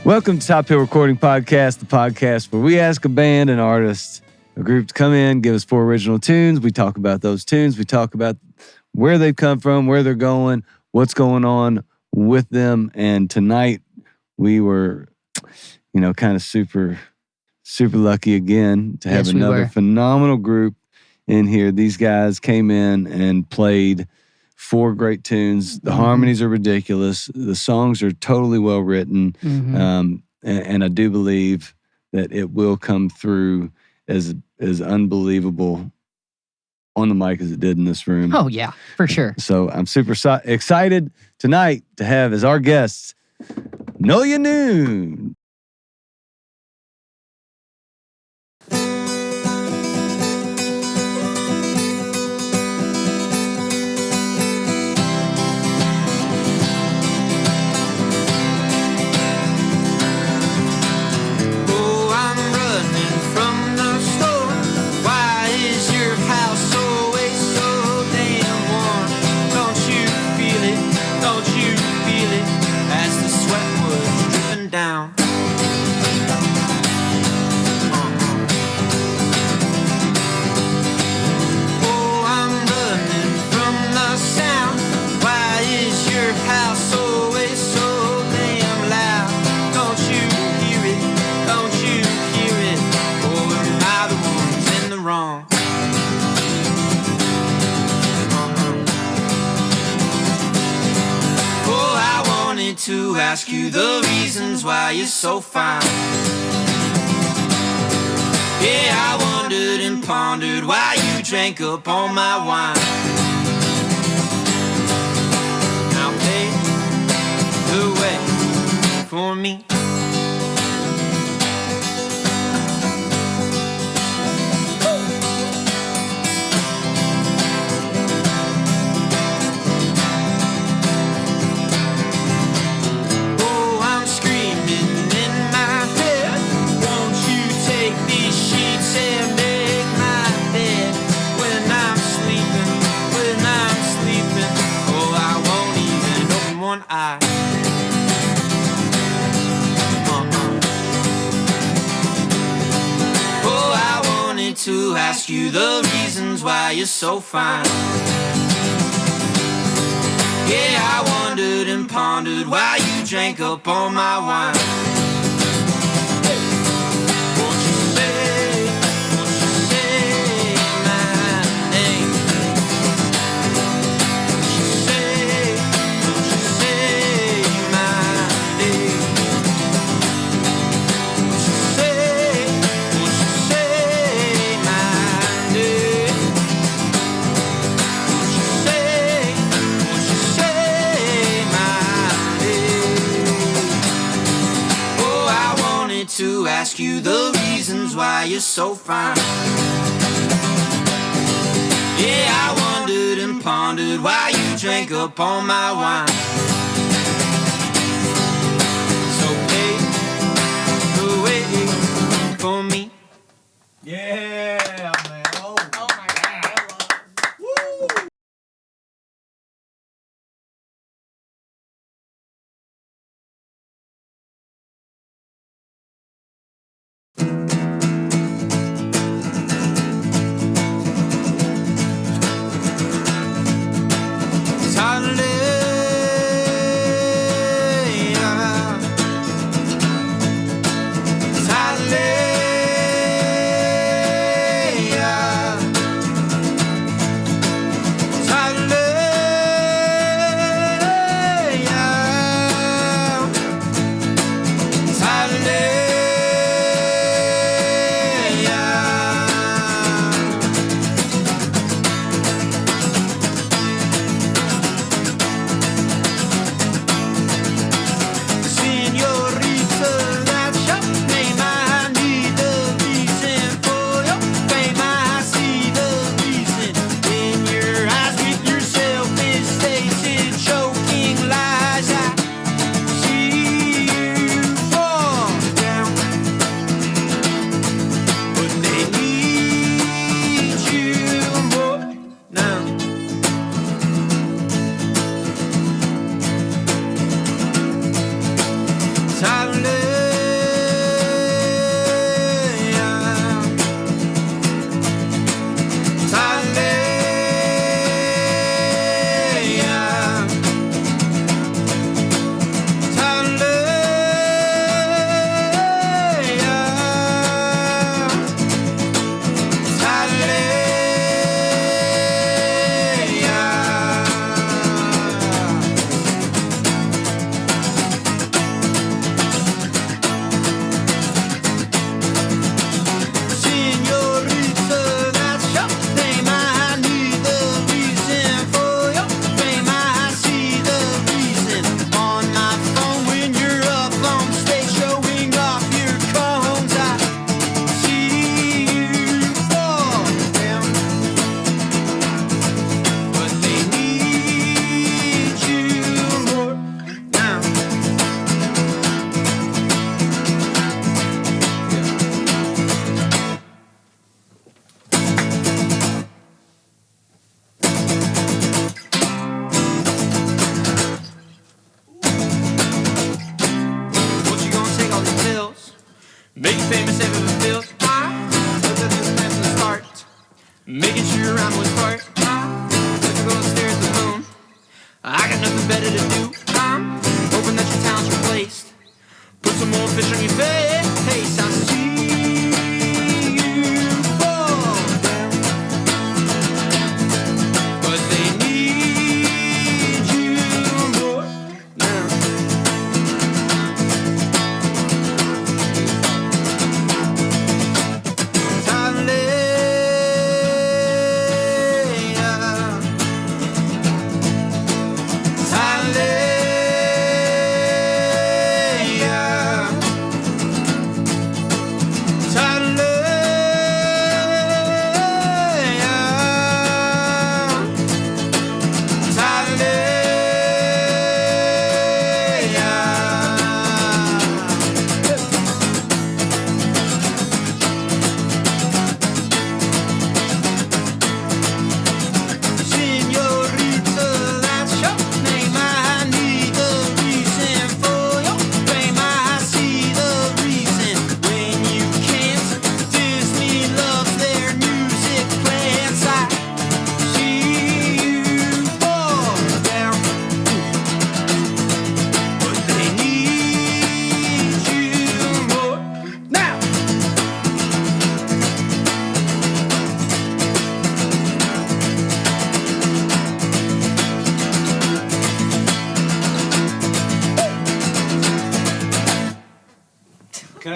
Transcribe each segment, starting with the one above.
Welcome to Top Hill Recording Podcast, the podcast where we ask a band, an artist, a group to come in, give us 4 original tunes. We talk about those tunes. We talk about where they've come from, where they're going, what's going on with them. And tonight we were, kind of super lucky again to have another phenomenal group in here. These guys came in and played 4 great tunes. The harmonies are ridiculous. The songs are totally well written. And I do believe that it will come through as unbelievable on the mic as it did in this room. Oh, yeah, for sure. So I'm super excited tonight to have as our guests Nolia Noon. Down. Oh, I'm running from the sound. Why is your house always so damn loud? Don't you hear it? Don't you hear it? Or am I the ones in the wrong? Oh, I wanted to ask you the reasons why you're so fine. Yeah, I wondered and pondered why you drank up all my wine. Now pave the way for me. Oh, I wanted to ask you the reasons why you're so fine. Yeah, I wondered and pondered why you drank up all my wine. Won't you say my name? Won't you say my name? Won't you say my name? Won't you say my name? Oh, I wanted to ask you the reasons why you're so fine. Yeah, I wondered and pondered why you drank up all my wine. So pave the way for me. Yeah, man. Oh my God. Woo!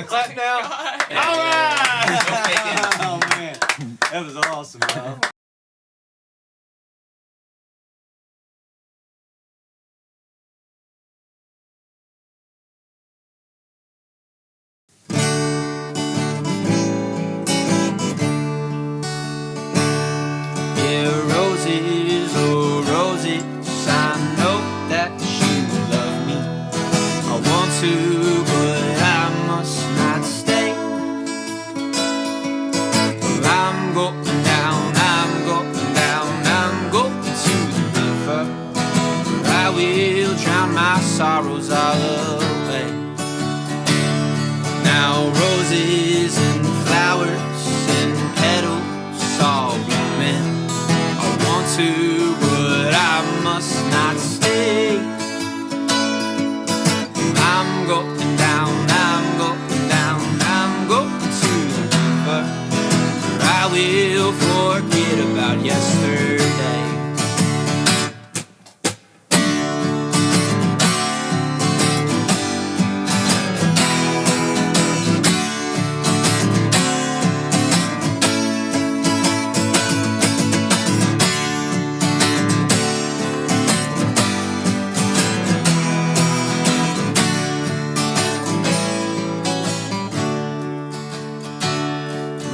to clap now? Yeah. All right! Don't fake it. Oh, man. That was awesome, man. Yeah, roses, oh roses, I know that you love me. I want to, but I must not stay. Well, I'm going down, I'm going down, I'm going to the river, where I will drown my sorrows all away. Now roses and flowers and petals all blooming. I want to, but I must not stay. I'm going down, I'm going down, I'm going to the river, where I will forget about yesterday.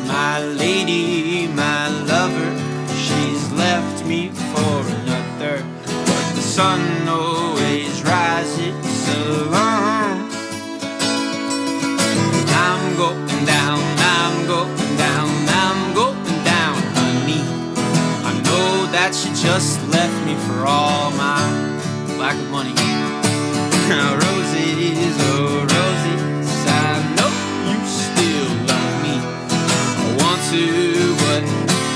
My lady, my lover, she's left me for another, but the sun always rises alone. I'm going down, I'm going down, I'm going down, honey. I know that you just left me for all my lack of money. Roses, oh roses, I know you still love me. I want to, but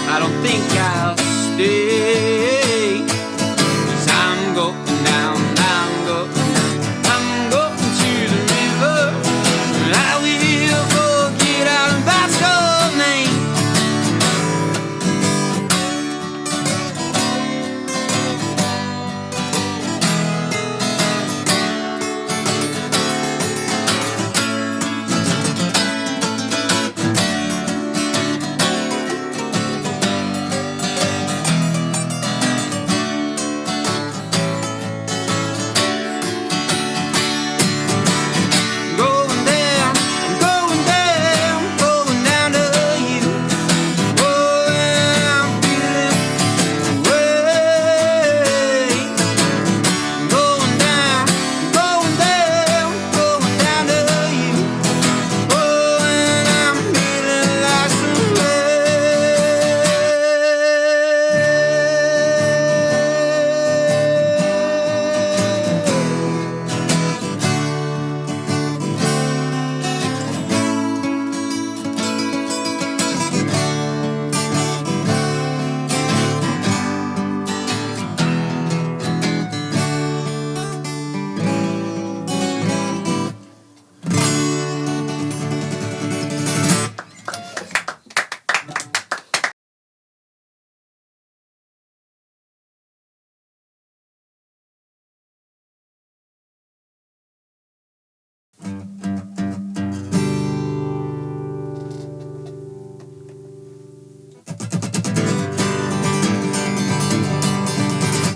I don't think I'll stay. 'Cause I'm going down, I'm going down, I'm going to the river, and I will forget all about your name. Going down, I'm going down, going down to you. Oh, and I'm feeling way. Going down, going down, going down to you. Oh, and I'm feeling like some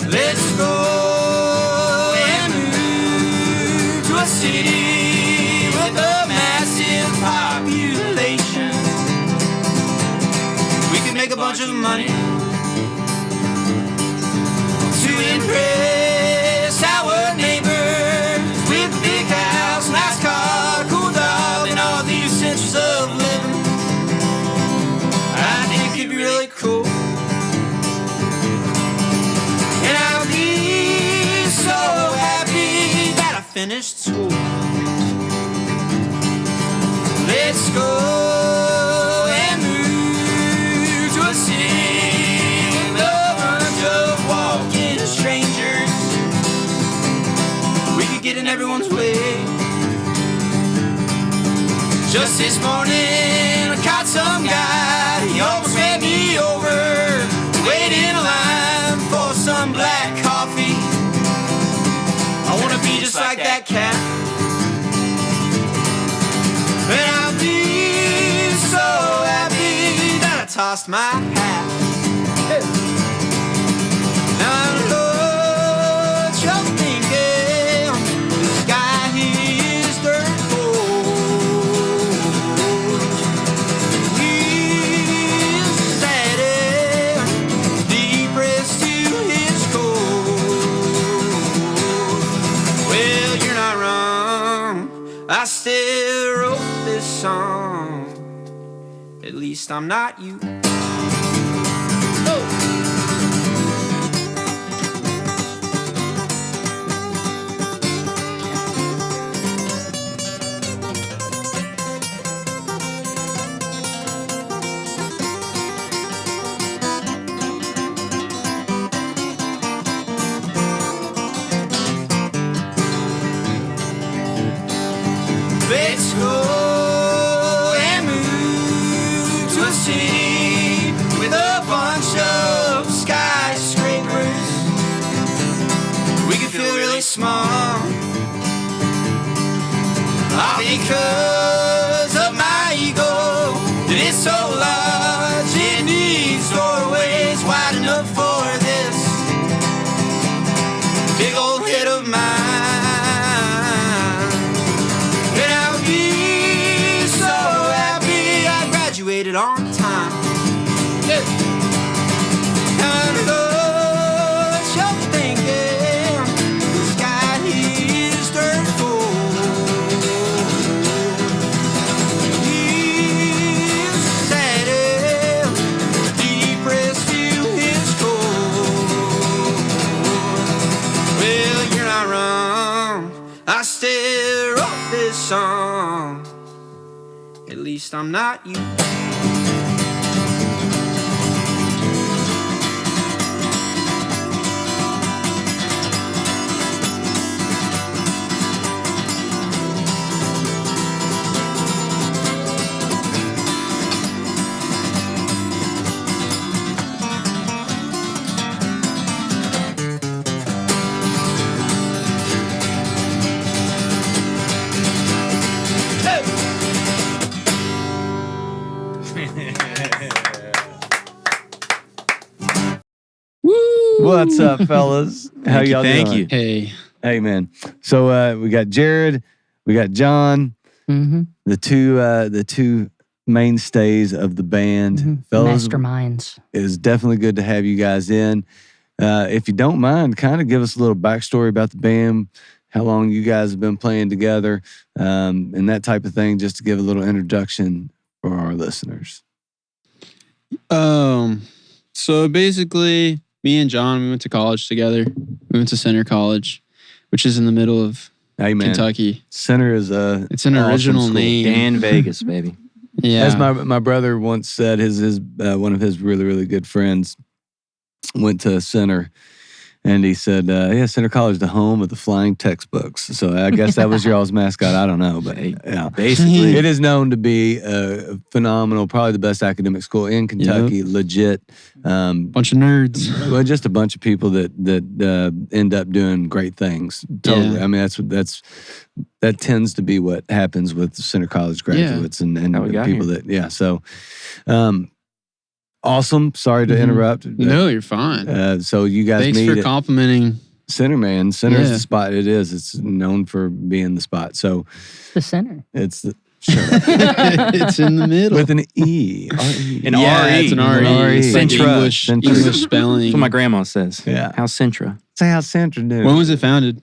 Let's go and move to a city with a massive population. We could make a bunch of money to impress our neighbors with a big house, nice car, cool dog, and all the essentials of living. I think it could be really cool. And I'll be so happy that I finished school. Let's go and move to a city with a bunch of walking strangers. We could get in everyone's way. Just this morning I caught some guy, he almost ran me over, waiting in line for some black coffee. I wanna be just like that cat. And tossed my hat. Now I know what you're thinking. The sky here is dirt cold. He's sad and depressed to his core. Well, you're not wrong. I still wrote this song. At least I'm not you. Let's go and move to a city with a bunch of skyscrapers. We could feel really small, all because of my ego. That is so large, it needs doorways wide enough for this big old head of mine. On time. Yeah. And what you're thinking, the sky is dirt cold. He's sad and depressed to his core. Well, you're not wrong. I still wrote this song. At least I'm not you. What's up, fellas? How y'all doing? Thank you. Hey. Hey, man. So we got Jared, we got John, the two mainstays of the band. Fellas, Masterminds. it is definitely good to have you guys in. If you don't mind, kind of give us a little backstory about the band, how long you guys have been playing together, and that type of thing, just to give a little introduction for our listeners. So basically, me and John, we went to college together. We went to Center College, which is in the middle of Hey, man. Kentucky. Center is It's an awesome original school. name. Dan Vegas, baby. Yeah. As my brother once said, his one of his really, really good friends went to Center, and he said, yeah, Center College, the home of the flying textbooks. So I guess that was y'all's mascot. I don't know, but yeah. Basically, It is known to be phenomenal, probably the best academic school in Kentucky, legit. Bunch of nerds. Well, just a bunch of people that end up doing great things. Totally. Yeah. I mean, that tends to be what happens with Center College graduates and How we got people here. that, yeah. So, awesome. Sorry to interrupt. No, you're fine. So you guys Thanks meet for at complimenting. Center, man. Center is Yeah. the spot. It is. It's known for being the spot. So The center. it's the It's in the middle. with an E. R-E. An yeah, RE. it's an RE. RE. It's like Centra. English Centra. spelling. That's what my grandma says. Yeah. How's Centra? Say how Center do. When was it founded?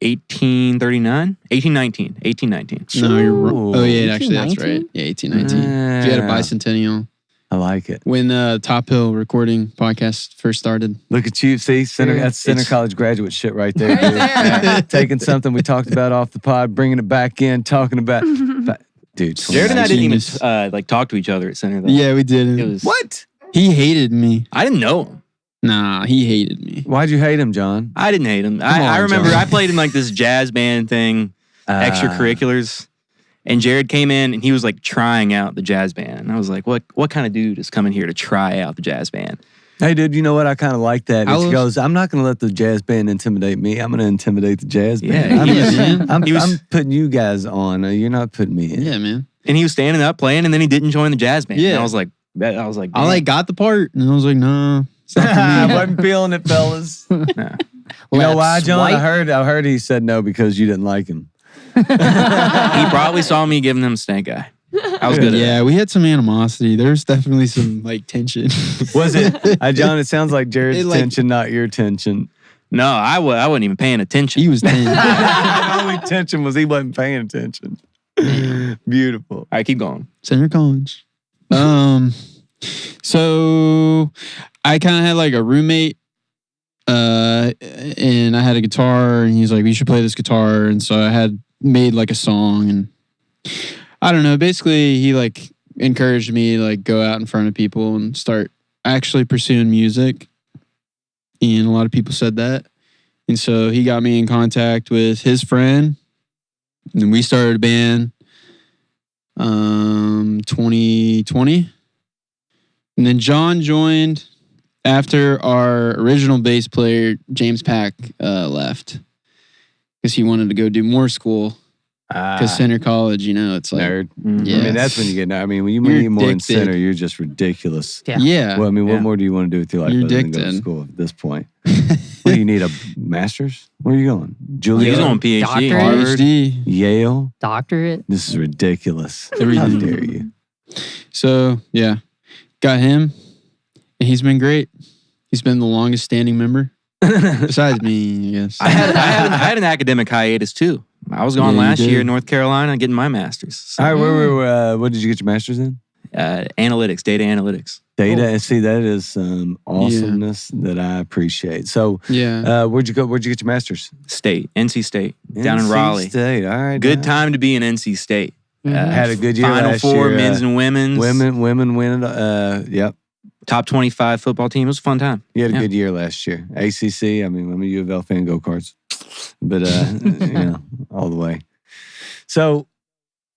1839? 1819. 1819. No, you're wrong. Oh, yeah, actually, that's 1819? right. Yeah, 1819. You had a bicentennial. I like it. When Top Hill Recording podcast first started. Look at you. See, Center. That's Center It's- College graduate shit right there. Dude. Yeah. Taking something we talked about off the pod, bringing it back in, talking about. Dude, Jared and I didn't even Genius. talk to each other at Center though. Yeah, we did. It was what? He hated me. I didn't know him. Nah, he hated me. Why'd you hate him, John? I didn't hate him. on, I remember John. I played in like this jazz band thing, extracurriculars. And Jared came in and he was like trying out the jazz band. And I was like, what kind of dude is coming here to try out the jazz band? Hey, dude, you know what? I kind of like that. He goes, I'm not going to let the jazz band intimidate me. I'm going to intimidate the jazz band. Yeah, I'm man. I'm putting you guys on. You're not putting me in. Yeah, man. And he was standing up playing and then he didn't join the jazz band. Yeah. And I was like, I was like, I like got the part, and I was like, no, it's not for I me. wasn't feeling it, fellas. You know Left why, John? I swipe. heard he said no because you didn't like him. he probably saw me giving him stank eye. I was good at Yeah, we had some animosity. There's definitely some like tension. Was it, John? It sounds like Jared's It, like- tension, not your tension. No, I wasn't even paying attention. He was 10. The only tension was he wasn't paying attention. Beautiful. All right, keep going. Center College. So I kind of had like a roommate, and I had a guitar, and he's like, "We should play this guitar," and so I had made like a song, and I don't know. Basically, he like encouraged me to like go out in front of people and start actually pursuing music, and a lot of people said that, and so he got me in contact with his friend, and we started a band. 2020. And then John joined after our original bass player, James Pack, left. Because he wanted to go do more school. Because Center College, you know, it's like... Nerd. Yeah. I mean, that's when you get. I mean, when you You're need more in addicted. center, you're just ridiculous. Yeah. Yeah. Well, I mean, what Yeah. more do you want to do with your life You're other than go to addicted. school at this point? What do you need, a master's? Where are you going? Julia? He's on PhD. Doctorate. Harvard? PhD. Yale? Doctorate. This is ridiculous. How Everything. dare you? So, yeah. Got him. And he's been great. He's been the longest standing member. Besides me, I guess. I had an academic hiatus too. I was gone Yeah, you last did. year in North Carolina getting my master's. So, All right, what did you get your master's in? analytics, data analytics. Data. And see, that is awesomeness that I appreciate. So, Yeah. where'd you go? Where'd you get your master's? NC State, down in NC Raleigh. State. All right. Good nice. time to be in NC State. Had a good year Final last Four, year, men's and women's. Women win it. Yep. Top 25 football team. It was a fun time. You had a Yeah. good year last year. ACC. I mean, I'm a U of L fan. Go Cards. But all the way. So,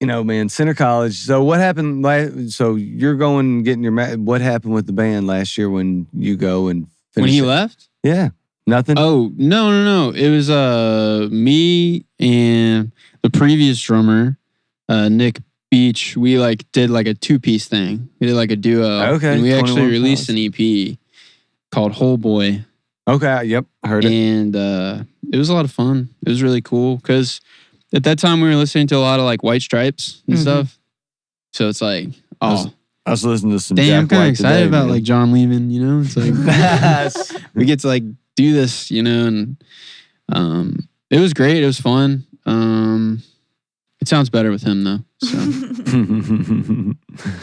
man, Center College. So what happened? So you're going and getting your. What happened with the band last year when you go and finish When he it? left? Yeah, nothing. Oh, no. It was me and the previous drummer, Nick Beach. We like did like a 2-piece thing. We did like a duo. Okay, And we actually 21 released an EP called Whole Boy. Okay. Yep. I heard it. And it was a lot of fun. It was really cool because at that time we were listening to a lot of like White Stripes and Mhm. stuff. So it's like, I was listening to some. damn, I'm Jack kind White of excited today, about man. like John leaving, you know? It's like we get to like do this, you know, and it was great. It was fun. It sounds better with him though. So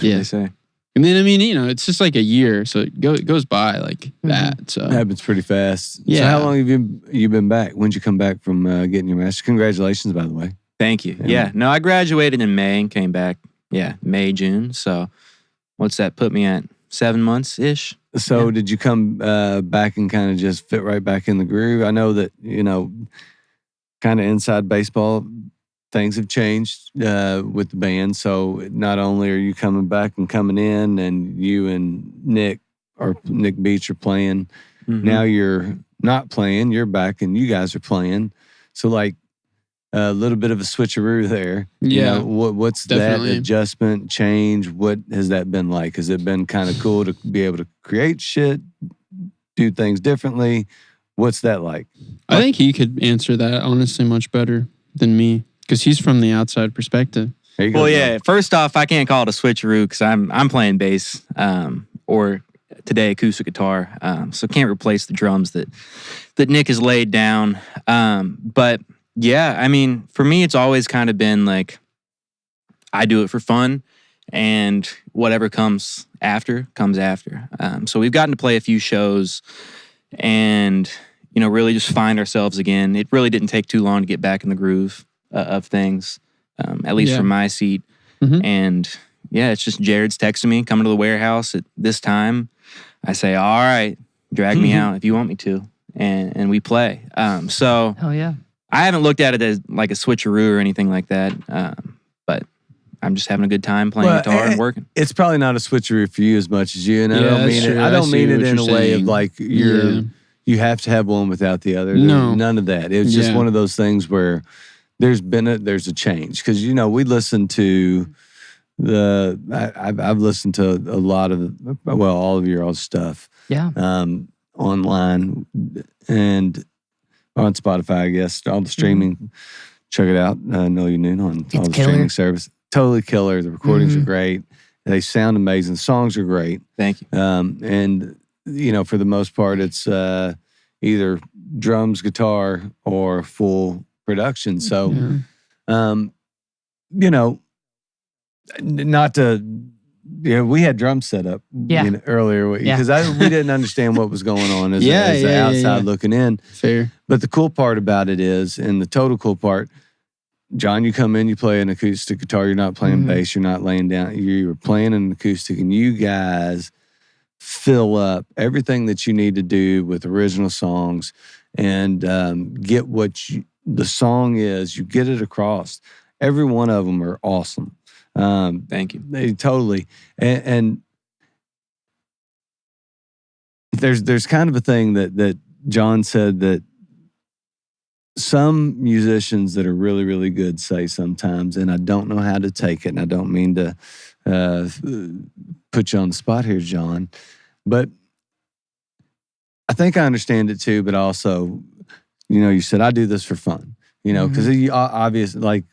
yeah. They say. And then I mean, you know, it's just like a year, so it goes by like that. So happens pretty fast. So Yeah. how long have you been back? When'd you come back from getting your master's? Congratulations, by the way. Thank you. Yeah. Yeah. No, I graduated in May and came back. Yeah, May, June. So what's that put me at? 7 months ish. So Yeah. did you come back and kind of just fit right back in the groove? I know that, kind of inside baseball, things have changed with the band. So not only are you coming back and coming in and you and Nick Beach are playing, Mhm. now you're not playing, you're back and you guys are playing. So like a little bit of a switcheroo there. Yeah, What's definitely. that adjustment, change? What has that been like? Has it been kind of cool to be able to create shit, do things differently? What's that like? I think he could answer that honestly much better than me because he's from the outside perspective. There you go, Well, John. yeah. First off, I can't call it a switcheroo because I'm playing bass, or today acoustic guitar. So can't replace the drums that Nick has laid down. But yeah, I mean, for me, it's always kind of been like I do it for fun, and whatever comes after comes after. So we've gotten to play a few shows, and really just find ourselves again. It really didn't take too long to get back in the groove of things, at least Yeah. from my seat. Mhm. And yeah, it's just Jared's texting me, coming to the warehouse at this time. I say, all right, drag me out if you want me to. And we play. So Hell yeah. I haven't looked at it as like a switcheroo or anything like that. But I'm just having a good time playing Well, guitar and working. It's probably not a switcheroo for you as much as you. And I Yeah, don't that's mean it. true. I I don't see mean it what in a you're way of saying. like Yeah. you have to have one without the other. No. None of that. It was just Yeah. one of those things where there's a change because we listen to I've listened to a lot of all of your old stuff. Yeah. Online and on Spotify, I guess. All the streaming. Check it out. Nolia Noon on all the killer. streaming service. Totally killer. The recordings are great. They sound amazing. The songs are great. Thank you. And for the most part, it's either drums, guitar, or full production. So, not to. We had drums set up earlier because we didn't understand what was going on as the outside looking in. Fair. But the cool part about it is, and the total cool part, John, you come in, you play an acoustic guitar, you're not playing bass, you're not laying down, you're playing an acoustic, and you guys fill up everything that you need to do with original songs and get what the song is, you get it across. Every one of them are awesome. Thank you. They totally. And there's kind of a thing that John said that some musicians that are really, really good say sometimes, and I don't know how to take it, and I don't mean to put you on the spot here, John, but I think I understand it too, but also, you said, I do this for fun, because obviously, like,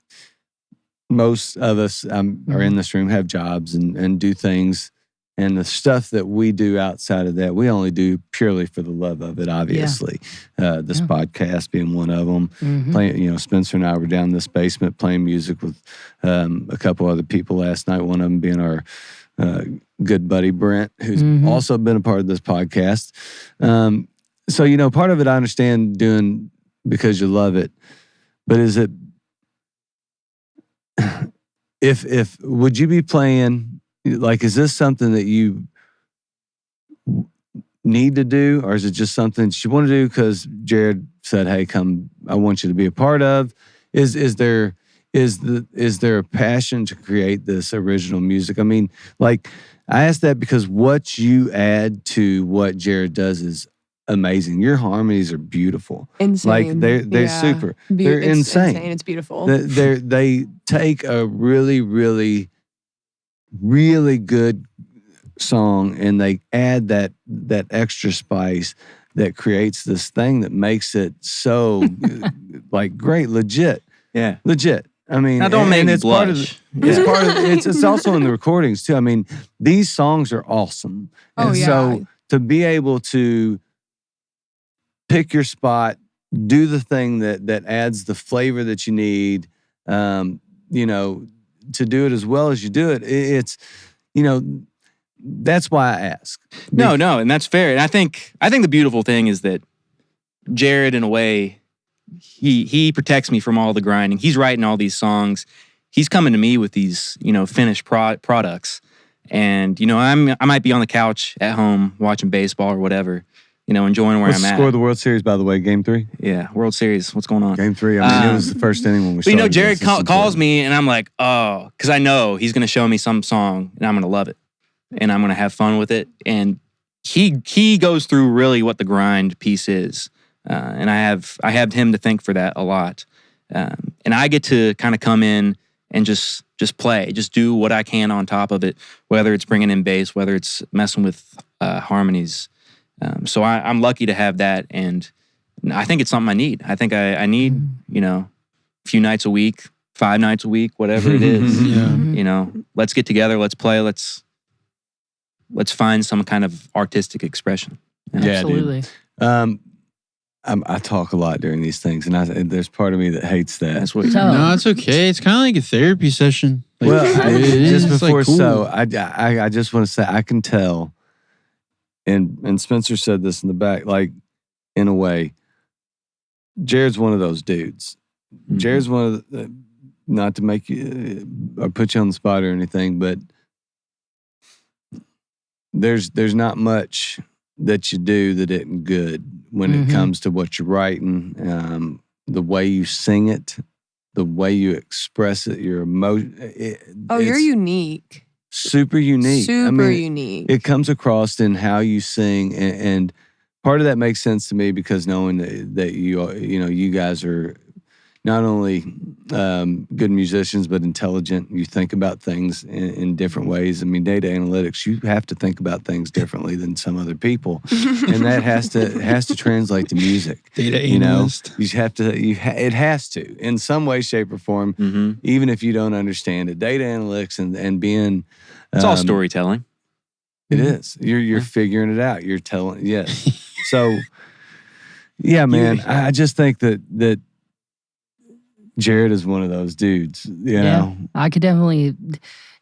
most of us are in this room, have jobs and do things. And the stuff that we do outside of that, we only do purely for the love of it, obviously. This podcast being one of them. Playing, Spencer and I were down in this basement playing music with a couple other people last night. One of them being our good buddy, Brent, who's also been a part of this podcast. So, part of it I understand doing because you love it. But is it... If would you be playing, like, is this something that you need to do, or is it just something that you want to do because Jared said, "Hey, come, I want you to be a part of"? Is there a passion to create this original music? I mean, like, I ask that because what you add to what Jared does is amazing. Your harmonies are beautiful. Insane. Like they're super. They're it's insane. It's beautiful. They take a really, really, really good song and they add that extra spice that creates this thing that makes it so like great, legit. Yeah. Legit. I mean, now don't make me it's blush. It's also in the recordings too. I mean, these songs are awesome. And so to be able to pick your spot, do the thing that adds the flavor that you need, to do it as well as you do it, it's, that's why I ask. No, and that's fair. And I think the beautiful thing is that Jared, in a way, he protects me from all the grinding. He's writing all these songs. He's coming to me with these, finished products. And, I might be on the couch at home watching baseball or whatever, enjoying where I'm at. Score of the World Series, by the way, Game 3? Yeah, World Series. What's going on? Game 3. I mean, it was the first inning when we started. But, Jared calls me, and I'm like, oh, because I know he's going to show me some song, and I'm going to love it. And I'm going to have fun with it. And he goes through really what the grind piece is. And I have him to thank for that a lot. And I get to kind of come in and just play, just do what I can on top of it, whether it's bringing in bass, whether it's messing with harmonies. So I'm lucky to have that, and I think it's something I need. I think I need, a few nights a week, 5 nights a week, whatever it is. Let's get together, let's play, let's find some kind of artistic expression. Absolutely. Dude. I talk a lot during these things, and there's part of me that hates that. That's what. No, it's okay. It's kind of like a therapy session. Like, I just want to say I can tell. And Spencer said this in the back, like, in a way, Jared's one of those dudes. Mm-hmm. Jared's one of the, not to make you or put you on the spot or anything, but there's not much that you do that isn't good when it comes to what you're writing, the way you sing it, the way you express it, your emotion. You're unique. Super unique. Unique. It comes across in how you sing, and part of that makes sense to me because knowing that you guys are, not only good musicians, but intelligent. You think about things in different ways. I mean, data analytics, you have to think about things differently than some other people. And that has to translate to music. Data You know, analyst. you have to, it has to, in some way, shape, or form, Mm-hmm. even if you don't understand it. Data analytics and being... It's all storytelling. It is. You're figuring it out. You're telling, yes. So, yeah, man, I just think that Jared is one of those dudes, you know? I could definitely,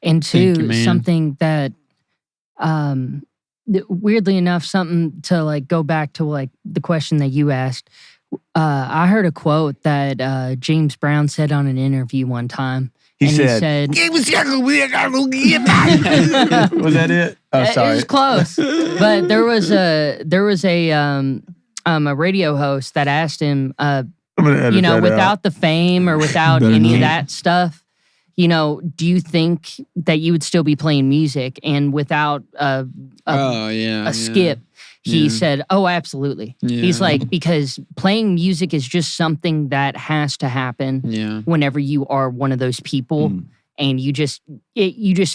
and Thank two, you, man. something that, weirdly enough, something to like go back to like the question that you asked. I heard a quote that James Brown said on an interview one time. He and said, he was that it? Oh, It sorry. was close, but there was a radio host that asked him, I'm gonna edit you know, that without out. the fame or without Better any of not. that stuff, you know, do you think that you would still be playing music? And without a skip, he Yeah. said, "Oh, absolutely." He's Yeah. like, because playing music is just something that has to happen Yeah. whenever you are one of those people, Mm. and you just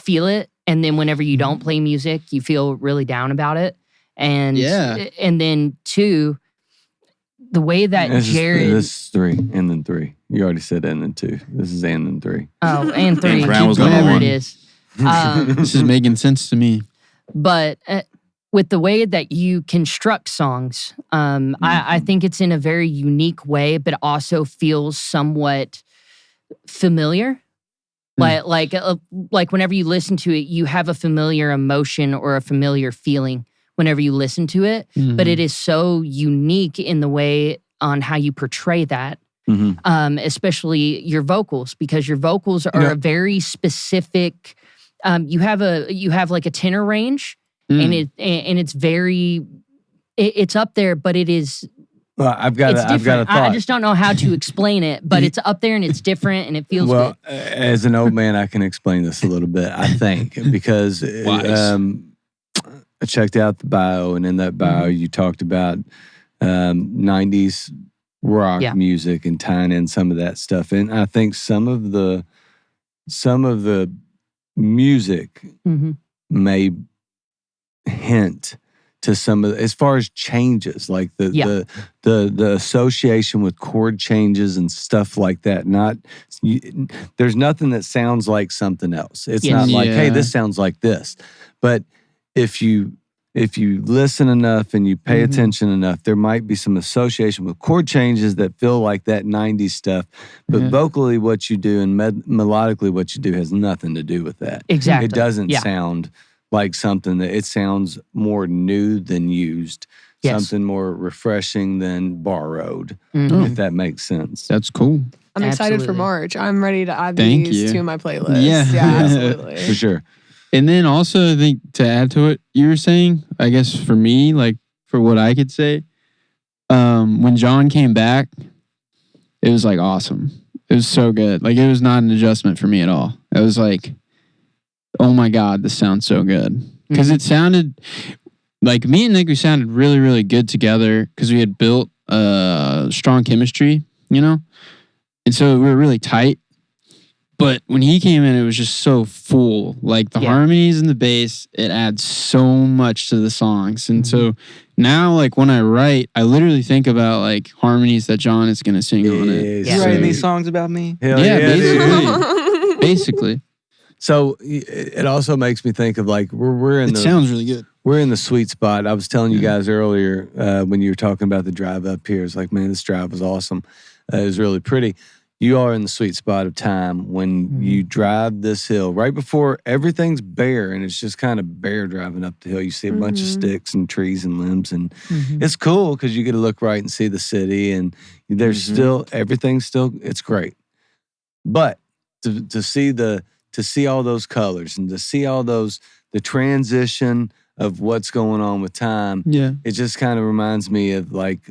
feel it. And then whenever you don't play music, you feel really down about it. And Yeah. and then two, the way that This Jared, is 3, and then 3. You already said and then 2. This is and then 3. and three, And Brown was number whatever one. it is. This is making sense to me. But with the way that you construct songs, I think it's in a very unique way, but also feels somewhat familiar. Like whenever you listen to it, you have a familiar emotion or a familiar feeling whenever you listen to it. But it is so unique in the way on how you portray that. Mhm. Especially your vocals, because your vocals are a very specific. You have like a tenor range, and it's very, it's up there, but it is. Well, I've got It's a different. thought. I just don't know how to explain it, but it's up there and it's different and it feels Well, good. as an old man, I can explain this a little bit, I think, because Wise. I checked out the bio, and in that bio, you talked about 90s rock Yeah. music and tying in some of that stuff. And I think some of the music Mhm. may hint to some of as far as changes, like the association with chord changes and stuff like that. There's nothing that sounds like something else. It's Yes. not like, hey, Yeah. this sounds like this. But if you listen enough and you pay Mhm. attention enough, there might be some association with chord changes that feel like that 90s stuff. But Yeah. vocally, what you do and melodically, what you do has nothing to do with that. Exactly. It doesn't Yeah. sound like something that it sounds more new than used, Yes. something more refreshing than borrowed, Mhm. if that makes sense. That's cool. I'm excited for Absolutely. March. I'm ready to add Thank these you. to my playlist. Yeah. Absolutely. For sure. And then also, I think to add to what you were saying, I guess for me, like for what I could say, when John came back, it was like awesome. It was so good. Like it was not an adjustment for me at all. It was like, oh my God, this sounds so good. Because it sounded like me and Nick, we sounded really, really good together because we had built strong chemistry, you know? And so we were really tight. But when he came in, it was just so full. Like the harmonies and the bass, it adds so much to the songs. And so now, like when I write, I literally think about like harmonies that John is going to sing on it. Yeah. You writing So- these songs about me? Hell Yeah, dude. Basically. So it also makes me think of like we're in It sounds really good. we're in the sweet spot. I was telling you guys earlier when you were talking about the drive up here. It's like, man, this drive was awesome. It was really pretty. You are in the sweet spot of time when you drive this hill right before everything's bare, and it's just kind of bare driving up the hill. You see a bunch of sticks and trees and limbs, and it's cool because you get to look right and see the city, and there's still everything's still it's great. But to see all those colors and to see all those the transition of what's going on with time, Yeah. it just kind of reminds me of like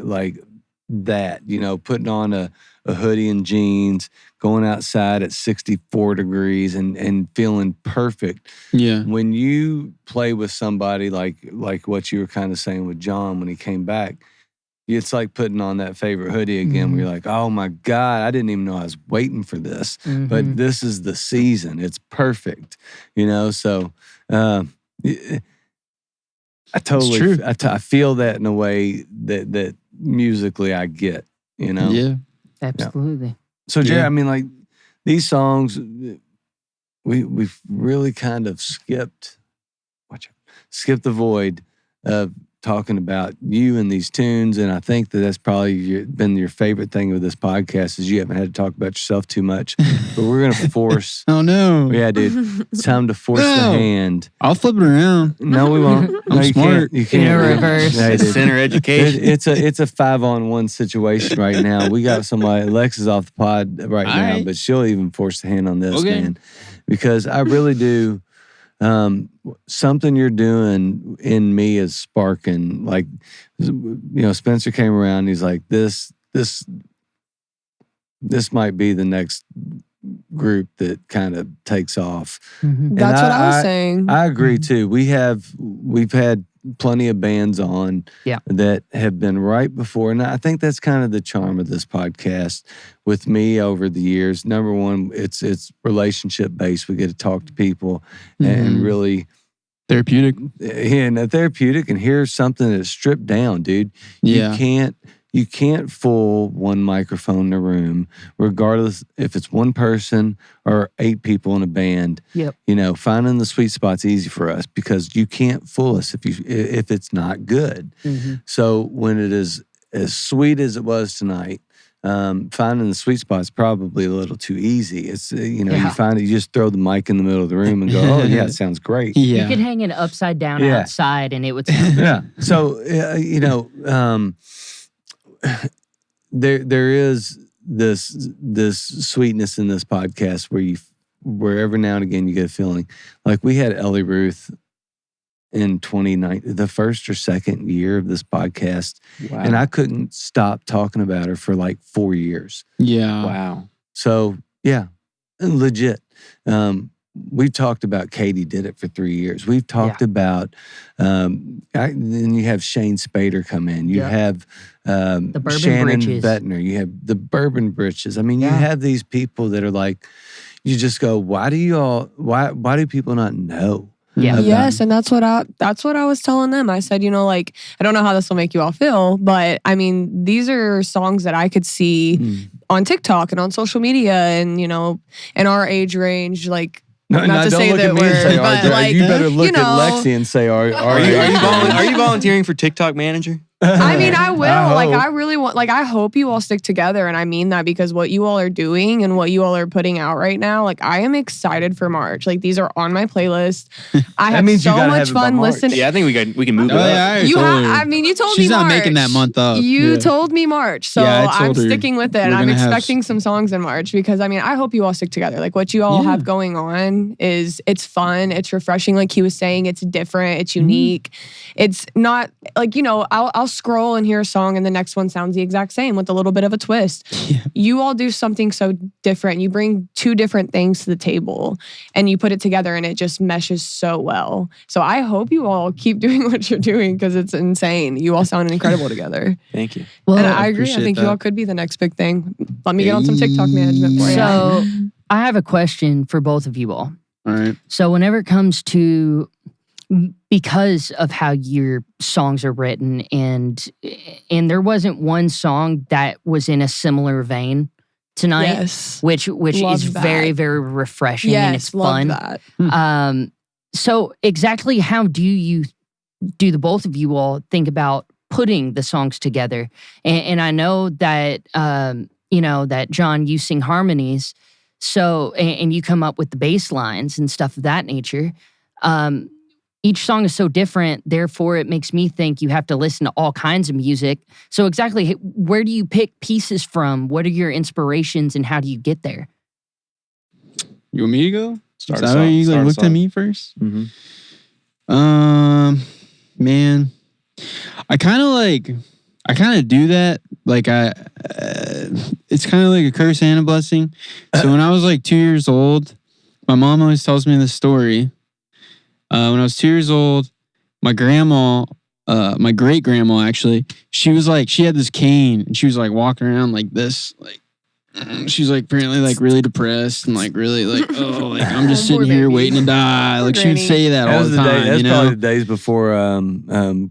that, you know, putting on a hoodie and jeans, going outside at 64 degrees and feeling perfect. Yeah. When you play with somebody like what you were kind of saying with John when he came back, it's like putting on that favorite hoodie again. Where you're like, oh my God, I didn't even know I was waiting for this. But this is the season. It's perfect, So I totally, true. I feel that in a way that musically I get, Yeah. Absolutely. So Jared, Yeah. I mean, like these songs, we've really kind of skipped the void of talking about you and these tunes, and I think that's probably been your favorite thing with this podcast is you haven't had to talk about yourself too much. But we're gonna force. Oh no. Yeah, dude, it's time to force the No. hand. I'll flip it around. No, we won't. No, I'm you smart. can't. You can't. reverse. Yeah, dude. Center education. It's a 5-on-1 situation right now. We got somebody. Lex is off the pod right All now, right. but she'll even force the hand on this, Okay. man, because I really do. Something you're doing in me is sparking. Like, Spencer came around. And he's like, this might be the next group that kind of takes off. Mhm. That's what I was saying. I agree too. We've had plenty of bands on that have been right before. And I think that's kind of the charm of this podcast with me over the years. Number one, it's relationship based. We get to talk to people and really Therapeutic. therapeutic and hear something that's stripped down, dude. Yeah. You can't fool one microphone in a room, regardless if it's one person or 8 people in a band. Yep. Finding the sweet spot's easy for us because you can't fool us if it's not good. So when it is as sweet as it was tonight, finding the sweet spot's probably a little too easy. It's you find it, you just throw the mic in the middle of the room and go, oh yeah, it sounds great. Yeah. You could hang it upside down Yeah. outside and it would sound Yeah. So there is this sweetness in this podcast where every now and again you get a feeling like we had Ellie Ruth in 2019, the first or second year of this podcast, and I couldn't stop talking about her for like 4 years. Yeah. Wow. So yeah, legit. We've talked about Katie did it for 3 years. We've talked about, then you have Shane Spader come in. You have the Bourbon Shannon Britches. Bettner. You have the Bourbon Britches. I mean, you have these people that are like, you just go, why do people not know? Yeah. Yes, and that's what I was telling them. I said, I don't know how this will make you all feel, but I mean, these are songs that I could see on TikTok and on social media and, in our age range, like, not to don't say look that at me and say, we're, but RJ. like, You better look at Lexi and say, are you volunteering for TikTok manager? I mean, I will. I hope. I really want, I hope you all stick together. And I mean that because what you all are doing and what you all are putting out right now, I am excited for March. These are on my playlist. I have means you so gotta much have it by fun March. listening. Yeah, I think we can move it Oh, up. yeah, You told me She's not March. making that month up. You Yeah. told me March. So Yeah, I I'm told her sticking with it. we're And I'm gonna have expecting some songs in March because I hope you all stick together. What you all have going on it's fun. It's refreshing. Like he was saying, it's different. It's unique. It's not I'll scroll and hear a song and the next one sounds the exact same with a little bit of a twist. Yeah. You all do something so different. You bring 2 different things to the table and you put it together and it just meshes so well. So I hope you all keep doing what you're doing because it's insane. You all sound incredible together. Thank you. Well, And I agree. I appreciate think you that. all could be the next big thing. Let me get on some TikTok management for you. so I have a question for both of you all. All right. So whenever it comes to, because of how your songs are written and there wasn't one song that was in a similar vein tonight, Yes. which Love is that. very, very refreshing and it's Yes, love fun. that. So exactly how do the both of you all think about putting the songs together? And I know that, that John, you sing harmonies. So, and you come up with the bass lines and stuff of that nature. Each song is so different. Therefore, it makes me think you have to listen to all kinds of music. So exactly, where do you pick pieces from? What are your inspirations and how do you get there? You want me to go? Start Is us that why off. you Start us looked at off. me first? Mhm. Man, I kind of do that. It's kind of like a curse and a blessing. So when I was 2 years old, my mom always tells me this story. When I was 2 years old, my grandma my great grandma actually, she had this cane and she was like walking around like this, like she's like apparently like really depressed and like really like, oh, like I'm just sitting here waiting to die. Like she would say that all the time. That's you know? probably the days before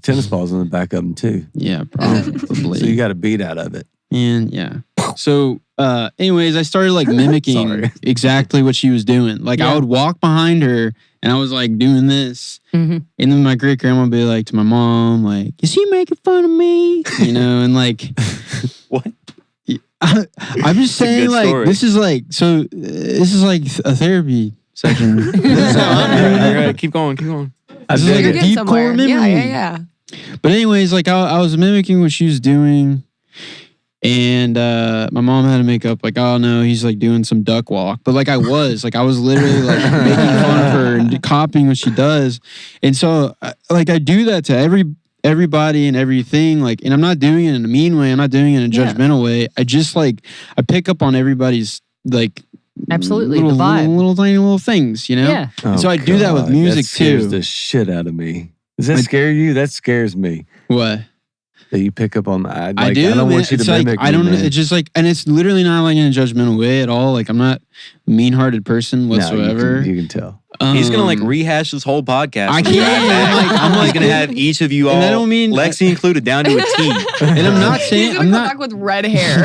tennis balls on the back of them too. Yeah, probably. So you got a beat out of it. And yeah. So anyways, I started like mimicking exactly what she was doing. Like I would walk behind her and I was like doing this. Mm-hmm. And then my great grandma would be like to my mom, like, is he making fun of me? You know, and like What? I'm just saying, like, story. this is like a therapy section. This is how I'm doing it. All right, keep going. This is like You're a getting deep somewhere. core memory. Yeah. But anyways, like I was mimicking what she was doing, and my mom had to make up like, oh no, he's like doing some duck walk. But like I was literally like making fun of her and copying what she does. And so like I do that to everybody and everything, like, and I'm not doing it in a mean way. I'm not doing it in a judgmental way. I just like I pick up on everybody's like Absolutely, little, the vibe. little tiny little things, you know. Yeah. And so I do that with music that scares too. the shit out of me. Does that scare you? That scares me. What? That you pick up on. I I do. don't man. want you to It's like, mimic I don't. me, man. It's just like, and it's literally not like in a judgmental way at all. Like I'm not a mean-hearted person No, whatsoever. you can tell. He's gonna like rehash this whole podcast. I can't. I'm He's like, gonna have each of you all, and I don't mean- Lexi included, down to a T. and I'm not saying He's I'm gonna come not. back with red hair.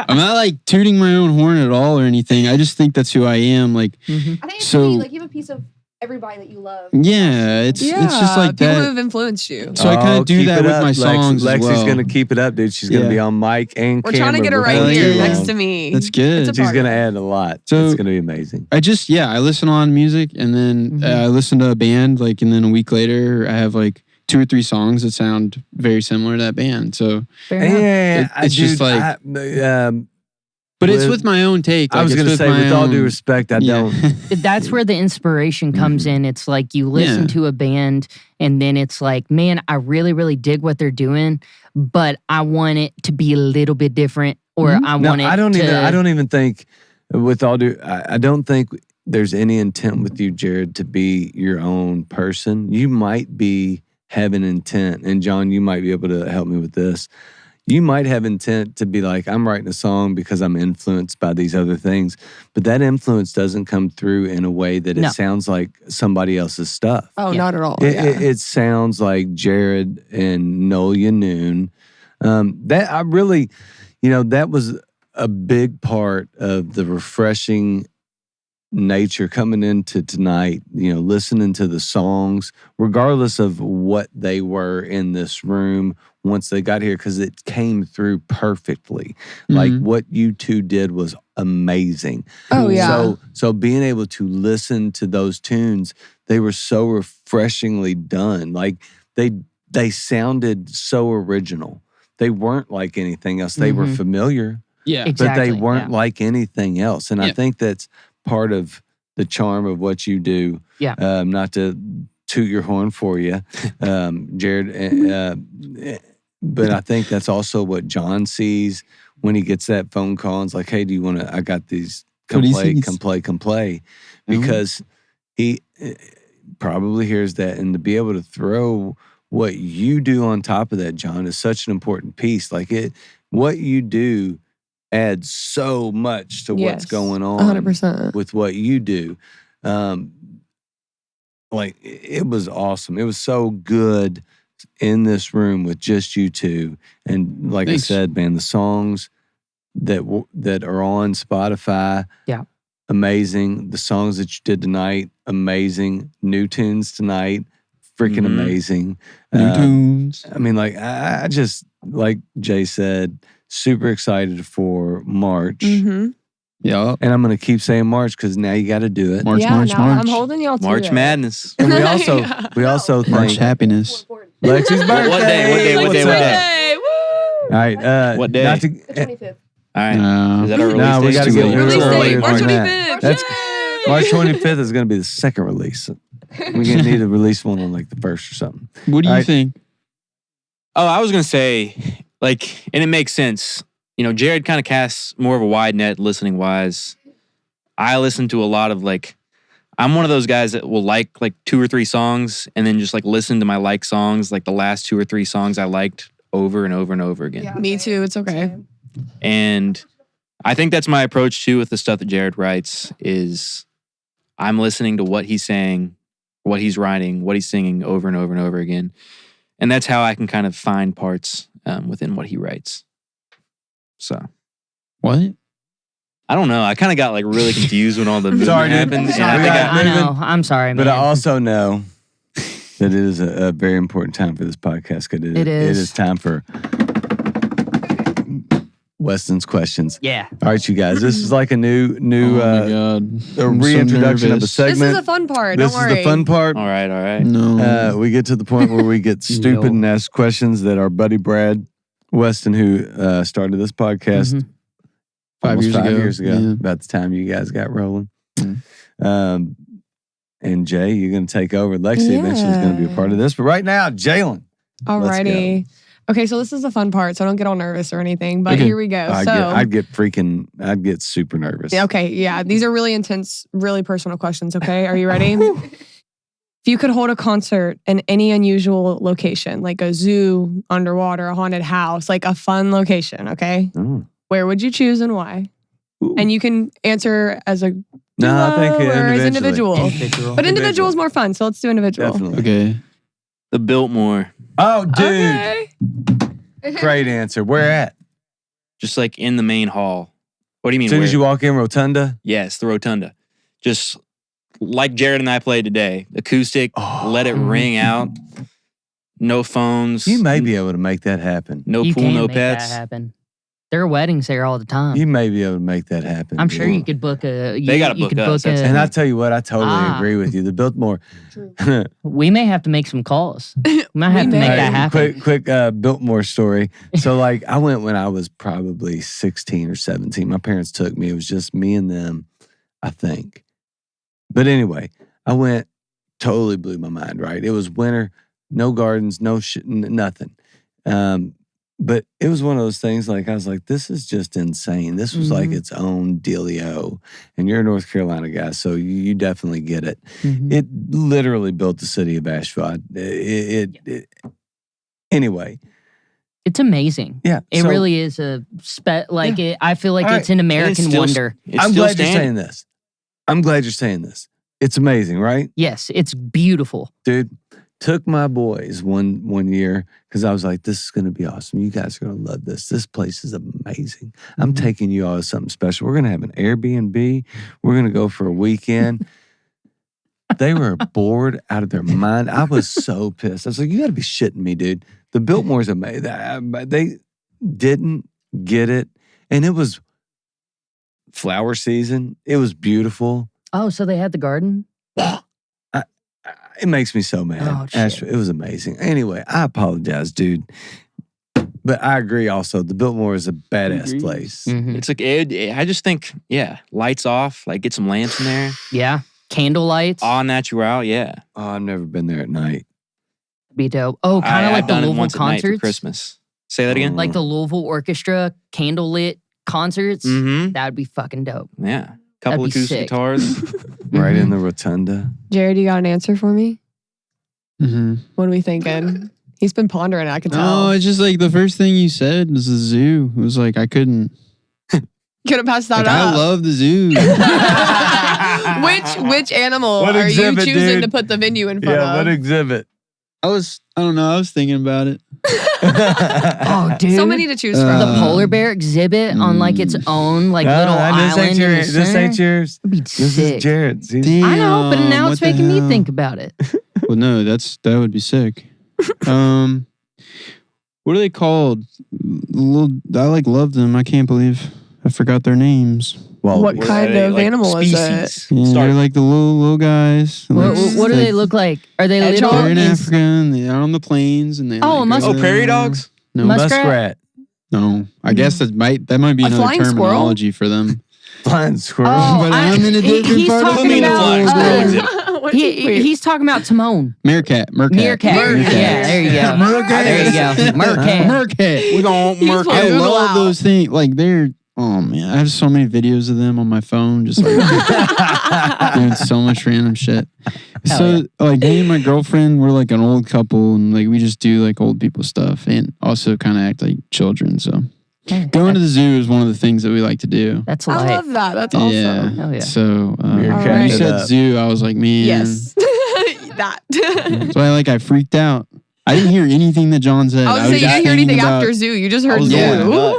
I'm not like tooting my own horn at all or anything. I just think that's who I am. Like, I think it's So- really, like you have a piece of everybody that you love. yeah, it's just like people who that. have influenced you. So I kind of do keep that it with up, my Lex. songs as Lexi's well. gonna keep it up, dude. She's gonna Yeah. be on mic and We're camera. trying to get her before right too here too next long. to me. That's good. It's a She's part gonna of it. add a lot. So- It's gonna be amazing. I just I listen on music and then I listen to a band like, and then a week later I have like 2 or 3 songs that sound very similar to that band. So, Fair enough. Yeah, it's just like- but it's with my own take. I Like, was it's gonna with say, my with all own- due respect, I don't. That's where the inspiration comes in. It's like you listen Yeah. to a band and then it's like, man, I really, really dig what they're doing, but I want it to be a little bit different, or I No, want it I don't to. even. I don't even think. With all due, I don't think there's any intent with you, Jared, to be your own person. You might be having intent, and John, you might be able to help me with this. You might have intent to be like, I'm writing a song because I'm influenced by these other things, but that influence doesn't come through in a way that it No. sounds like somebody else's stuff. Oh, Yeah. not at all. It sounds like Jared and Nolia Noon. That I really, that was a big part of the refreshing nature coming into tonight, listening to the songs, regardless of what they were in this room once they got here, because it came through perfectly. Like what you two did was amazing. Oh, yeah. So being able to listen to those tunes, they were so refreshingly done. Like they sounded so original. They weren't like anything else. They were familiar, Yeah. Exactly, but they weren't yeah. like anything else. And I Yeah. think that's part of the charm of what you do. Yeah. Not to toot your horn for you, Jared, but I think that's also what John sees when he gets that phone call and it's like, hey, do you want to, I got these, come What he play, sees. come play, come play. Because he probably hears that, and to be able to throw what you do on top of that, John, is such an important piece. Like what you do adds so much to what's Yes, going on 100%. with what you do. Like it was awesome. It was so good in this room with just you two. And like Thanks. I said, man, the songs that are on Spotify, Yeah. amazing. The songs that you did tonight, amazing. New tunes tonight, freaking amazing. New tunes. I mean, like I just, like Jay said, super excited for March. Mm-hmm. Yeah. And I'm going to keep saying March because now you got to do it. March, Yeah, March, no, March. I'm holding y'all to March it. Madness. And we also Yeah. we also March thank happiness. Lexi's birthday. What day? What day? What's What up? day? Hey, woo! All right. What day? Not to, The 25th. All right. No. Is that our release No, we date? gotta Too get late. Release earlier date, than March that. 25th. That's Yay! March 25th is going to be the second release. We're going to need to release one on like the first or something. What do you Alright. think? Oh, I was gonna say, like, and it makes sense. Jared kind of casts more of a wide net listening wise. I listen to a lot of like I'm one of those guys that will like 2 or 3 songs and then just like listen to my like songs, like the last 2 or 3 songs I liked over and over and over again. Yeah. Me too. It's okay. And I think that's my approach too with the stuff that Jared writes is I'm listening to what he's saying, what he's writing, what he's singing over and over and over again. And that's how I can kind of find parts within what he writes. So. What? I don't know. I kind of got like really confused when all the movement Sorry, dude. happened. And Sorry, I think I- I know. I'm sorry, man. But I also know that it is a very important time for this podcast because It It is. is time for Weston's questions. yeah. All right, you guys. This is like a new Oh my God. a I'm so reintroduction of a nervous. segment. This is the fun part. This Don't is worry. the fun part. all right. No. We get to the point where we get stupid No. and ask questions that our buddy Brad Weston, who started this podcast Mhm. almost 5 5 years ago, Yeah. about the time you guys got rolling. Mm. And Jay, you're going to take over. Lexi eventually is going to be a part of this. But right now, Jalen. Alrighty. Okay, so this is the fun part, so don't get all nervous or anything. But Okay. here we go. I'd get super nervous. Yeah, okay, yeah. These are really intense, really personal questions, okay? Are you ready? If you could hold a concert in any unusual location, like a zoo, underwater, a haunted house, like a fun location, okay? Oh. Where would you choose and why? Ooh. And you can answer as a No, I think duo or as individual. Individual. But individual is more fun, so let's do individual. Definitely. Okay. The Biltmore, Oh, dude. Okay. Great answer. Where at? just like in the main hall. What do you mean? As soon as where? you walk in, Rotunda. Yes, the rotunda. Just like Jared and I played today. Acoustic, Oh. let it ring out. No phones. You may be able to make that happen. No You pool, can no make pets. that happen. There are weddings there all the time. You may be able to make that happen. I'm sure you could book a. They gotta you book could us, that's- And I tell you what, I totally Ah. agree with you. The Biltmore. We may have to make some calls. We might have to may. make Hey, that happen. Quick Biltmore story. So like I went when I was probably 16 or 17. My parents took me. It was just me and them, I think. But anyway, I went, totally blew my mind, right? It was winter, no gardens, no shit, nothing. But it was one of those things like I was like, this is just insane. This was like Mhm. its own dealio. And you're a North Carolina guy, so you definitely get it. Mhm. It literally built the city of Asheville. Anyway, It's amazing. yeah. It so really is a I feel like All it's an American still- wonder. It's I'm still glad you're standing. saying this. I'm glad you're saying this. It's amazing, right? Yes, it's beautiful. Dude, took my boys one year because I was like, this is going to be awesome. You guys are going to love this. This place is amazing. I'm Mhm. taking you all to something special. We're going to have an Airbnb. We're going to go for a weekend. They were bored out of their mind. I was so pissed. I was like, you got to be shitting me, dude. The Biltmore's amazing. They didn't get it. And it was flower season. It was beautiful. Oh, so they had the garden? It makes me so mad. Oh, shit. Asheville, it was amazing. Anyway, I apologize, dude. But I agree also. The Biltmore is a badass Agrees. place. Mhm. It's like I just think, yeah, lights off, like get some lamps in there. Yeah. Candle lights. All natural, yeah. Oh, I've never been there at night. Be dope. Oh, kind of like I've the done it Louisville once at night for concerts. Christmas. Say that again. Like the Louisville Orchestra candle lit concerts. Mm-hmm. That would be fucking dope. Yeah. Couple That'd be acoustic sick. guitars. Right Mhm. in the rotunda. Jared, you got an answer for me? Mm-hmm. What are we thinking? He's been pondering, I can No, tell. it's just like the first thing you said was the zoo. It was like I couldn't. Couldn't pass that Like, I up. love the zoo. Which animal What are exhibit, you choosing dude? to put the venue in front Yeah, what of? exhibit? I don't know. I was thinking about it. Oh, dude. So many to choose from. The polar bear exhip on like its own like little this island ain't in the yours. This ain't center. yours. It'd be This sick. is Jared's. I know, but now Damn, it's what the making me hell? think about it. Well, no, that would be sick. What are they called? I love them. I can't believe I forgot their names. Well, What What kind are they, of like, animal is it? species? Yeah, Start- they're like the little guys. What do they look like? Are they little? Hedgehog? They're in ins- Africa and they're on the plains and they. Oh, like, mus- go Oh, prairie there. dogs? No, Muskrat? no. I guess that might be A another flying squirrel? terminology for them. flying squirrel. Oh, But I'm in a different he's part of talking Put me in the about, flying squirrel exhibit. What did you he's talking about Timon. Meerkat. Meerkat. Yeah, there you go. There you go. Meerkat. Meerkat. We're going to He's mark fine. I Google love out. those things. Like they're Oh man, I have so many videos of them on my phone, just like doing so much random shit. So like me and my girlfriend, we're like an old couple, and like we just do like old people stuff, and also kind of act like children. So going to the zoo is one of the things that we like to do. That's I life. love that. That's awesome. Yeah. Hell yeah. So when right. you said zoo, I was like, man. Yes. That. So I freaked out. I didn't hear anything that John said. I was saying you just didn't hear thinking anything about- after zoo. You just heard was zoo. going nuts.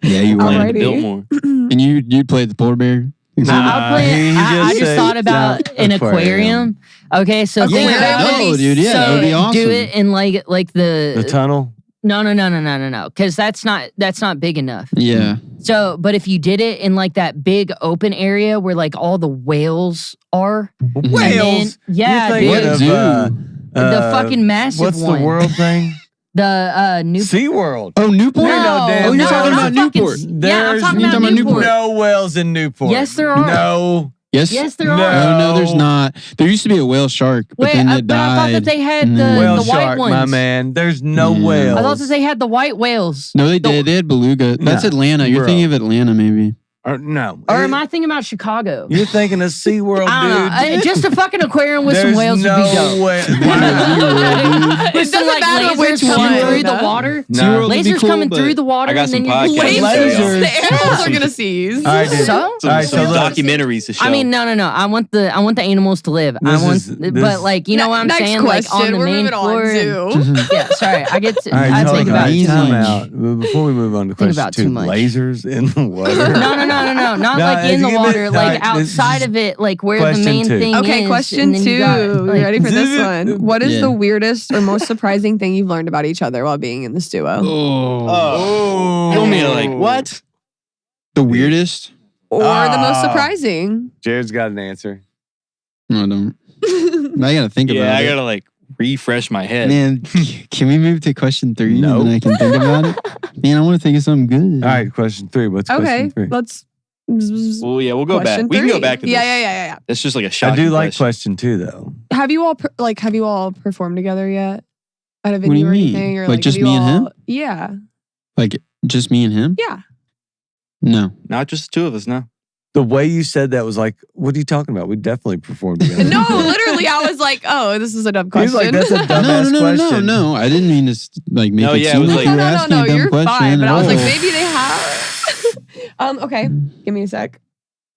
Yeah, you Wanted went. to build more. And you played the polar bear. I just thought about an aquarium. Okay, so think about no, it. dude. Yeah, that would be awesome. Do it in like The the tunnel. no, because that's not big enough. Yeah. So, but if you did it in like that big open area where like all the whales are, Whales. yeah, You're dude, thinking of, the fucking massive what's one. the world thing? The new SeaWorld. Oh, Newport. No, Oh, you're talking not about fucking- Newport. Yeah, I'm There's talking you're about talking about Newport. No whales in Newport. Yes, there are. No. Yes. Yes, there No. are. Oh no, there's not. There used to be a whale shark, but Wait, then it but I thought died. that they had and the then- Whale white shark, ones. my man. There's no Yeah. whales. I thought that they had the white whales. No, they did. They had beluga. That's No, Atlanta. You're bro. thinking of Atlanta, maybe. No. Or am I thinking about Chicago? You're thinking of SeaWorld, I don't know. dude. Just a fucking aquarium with some There's whales no would be dope. way. It With some doesn't like matter lasers which coming one. through the water. No. SeaWorld would be Lasers cool, coming but- through the water. I got and some then podcasts. you Lasers. The Lasers. animals are gonna seize. All right, dude. So? All right, so Some look. documentaries to show. I mean, no. I want the animals to live. But like, you know what I'm Next saying? question. Like on the We're main moving floor. on. Zoo. Yeah, sorry. I get to. All right, I hold think on. about it too Time much. out. Before we move on to Think question about two, too much. lasers in the water. No. Not No, like in the give it- water, all like right, this outside is of it, like where the question main two. thing is. Okay, question and then 2. you got, You like- ready for this one? What is Yeah. the weirdest or most surprising thing you've learned about each other while being in this duo? Oh. You want me to like what? The weirdest? Or the most Ah. surprising? Jared's got an answer. No, I don't. I gotta think Yeah, about I it. gotta like refresh my head. Man, can we move to question 3 No. and then I can think about it? Man, I want to think of something good. All right, question 3. What's Okay, question 3? let's. Well, yeah, we'll go back. Question We can go 3. back to this. Yeah. That's just like a I shocking do like question. question 2 though. Have you all performed together yet? At a What do venue you or mean? anything? Or Like, just have me you and him? all- Yeah. Like just me and him? Yeah. No. Not just the two of us now. The way you said that was like, what are you talking about? We definitely performed together. No, literally, I was like, oh, this is a dumb He question. was like, that's a dumbass question. No. I didn't mean to like make No, it yeah, it seem was like like- you were no, asking a dumb you're question. fine. But I was like, Oh. maybe they have. Okay, give me a sec.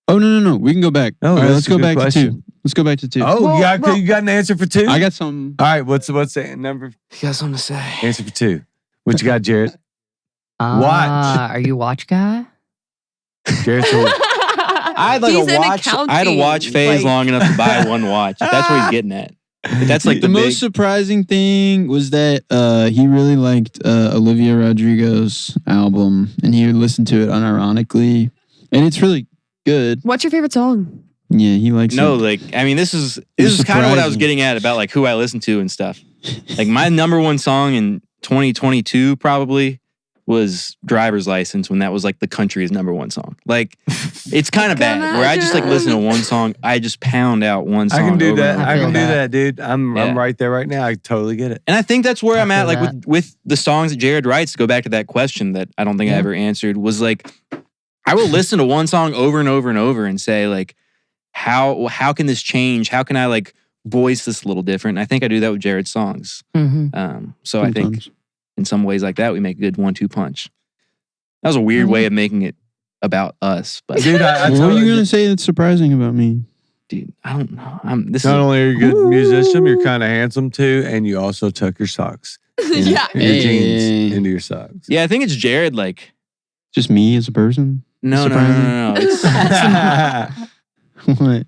Oh no. We can go back. Oh, All right, that's let's a go good back question. to 2. Let's go back to 2. Oh, Well, you got an answer for 2? I got some. All right, what's the number? You got something to say? Answer for 2. What you got, Jared? Are you a watch guy? Jared's a- I had like He's a in watch. I had a watch accounting, phase like- long enough to buy one watch. That's what he's getting at. But that's like the the, most big. surprising thing was that he really liked Olivia Rodrigo's album, and he would listen to it unironically, and it's really good. What's your favorite song? Yeah, he likes No, it. like I mean, this is It's kind of what I was surprising. getting at about like who I listen to and stuff. Like my number one song in 2022 probably was Driver's License when that was like the country's number one song. Like it's kind of bad where I just like listen to one song. I just pound out one I song. can do over that. and I over. can do that, dude. I'm Yeah. right there right now. I totally get it. And I think that's where I'm at, feel like with the songs that Jared writes, to go back to that question that I don't think I ever answered, was like, I will listen to one song over and over and over and say like, how can this change? How can I like voice this a little different? And I think I do that with Jared's songs. Mm-hmm. So I think Sometimes. in some ways like that, we make a good 1-2 punch. That was a weird way of making it about us, but Dude, I What are totally you gonna say that's surprising about me? dude, I don't know. This Not is only are you a good musician, you're kind of handsome too, and you also tuck your socks. Yeah. Your Hey. jeans into your socks. yeah. I think it's Jared. Like Just me as a person? no. It's, What?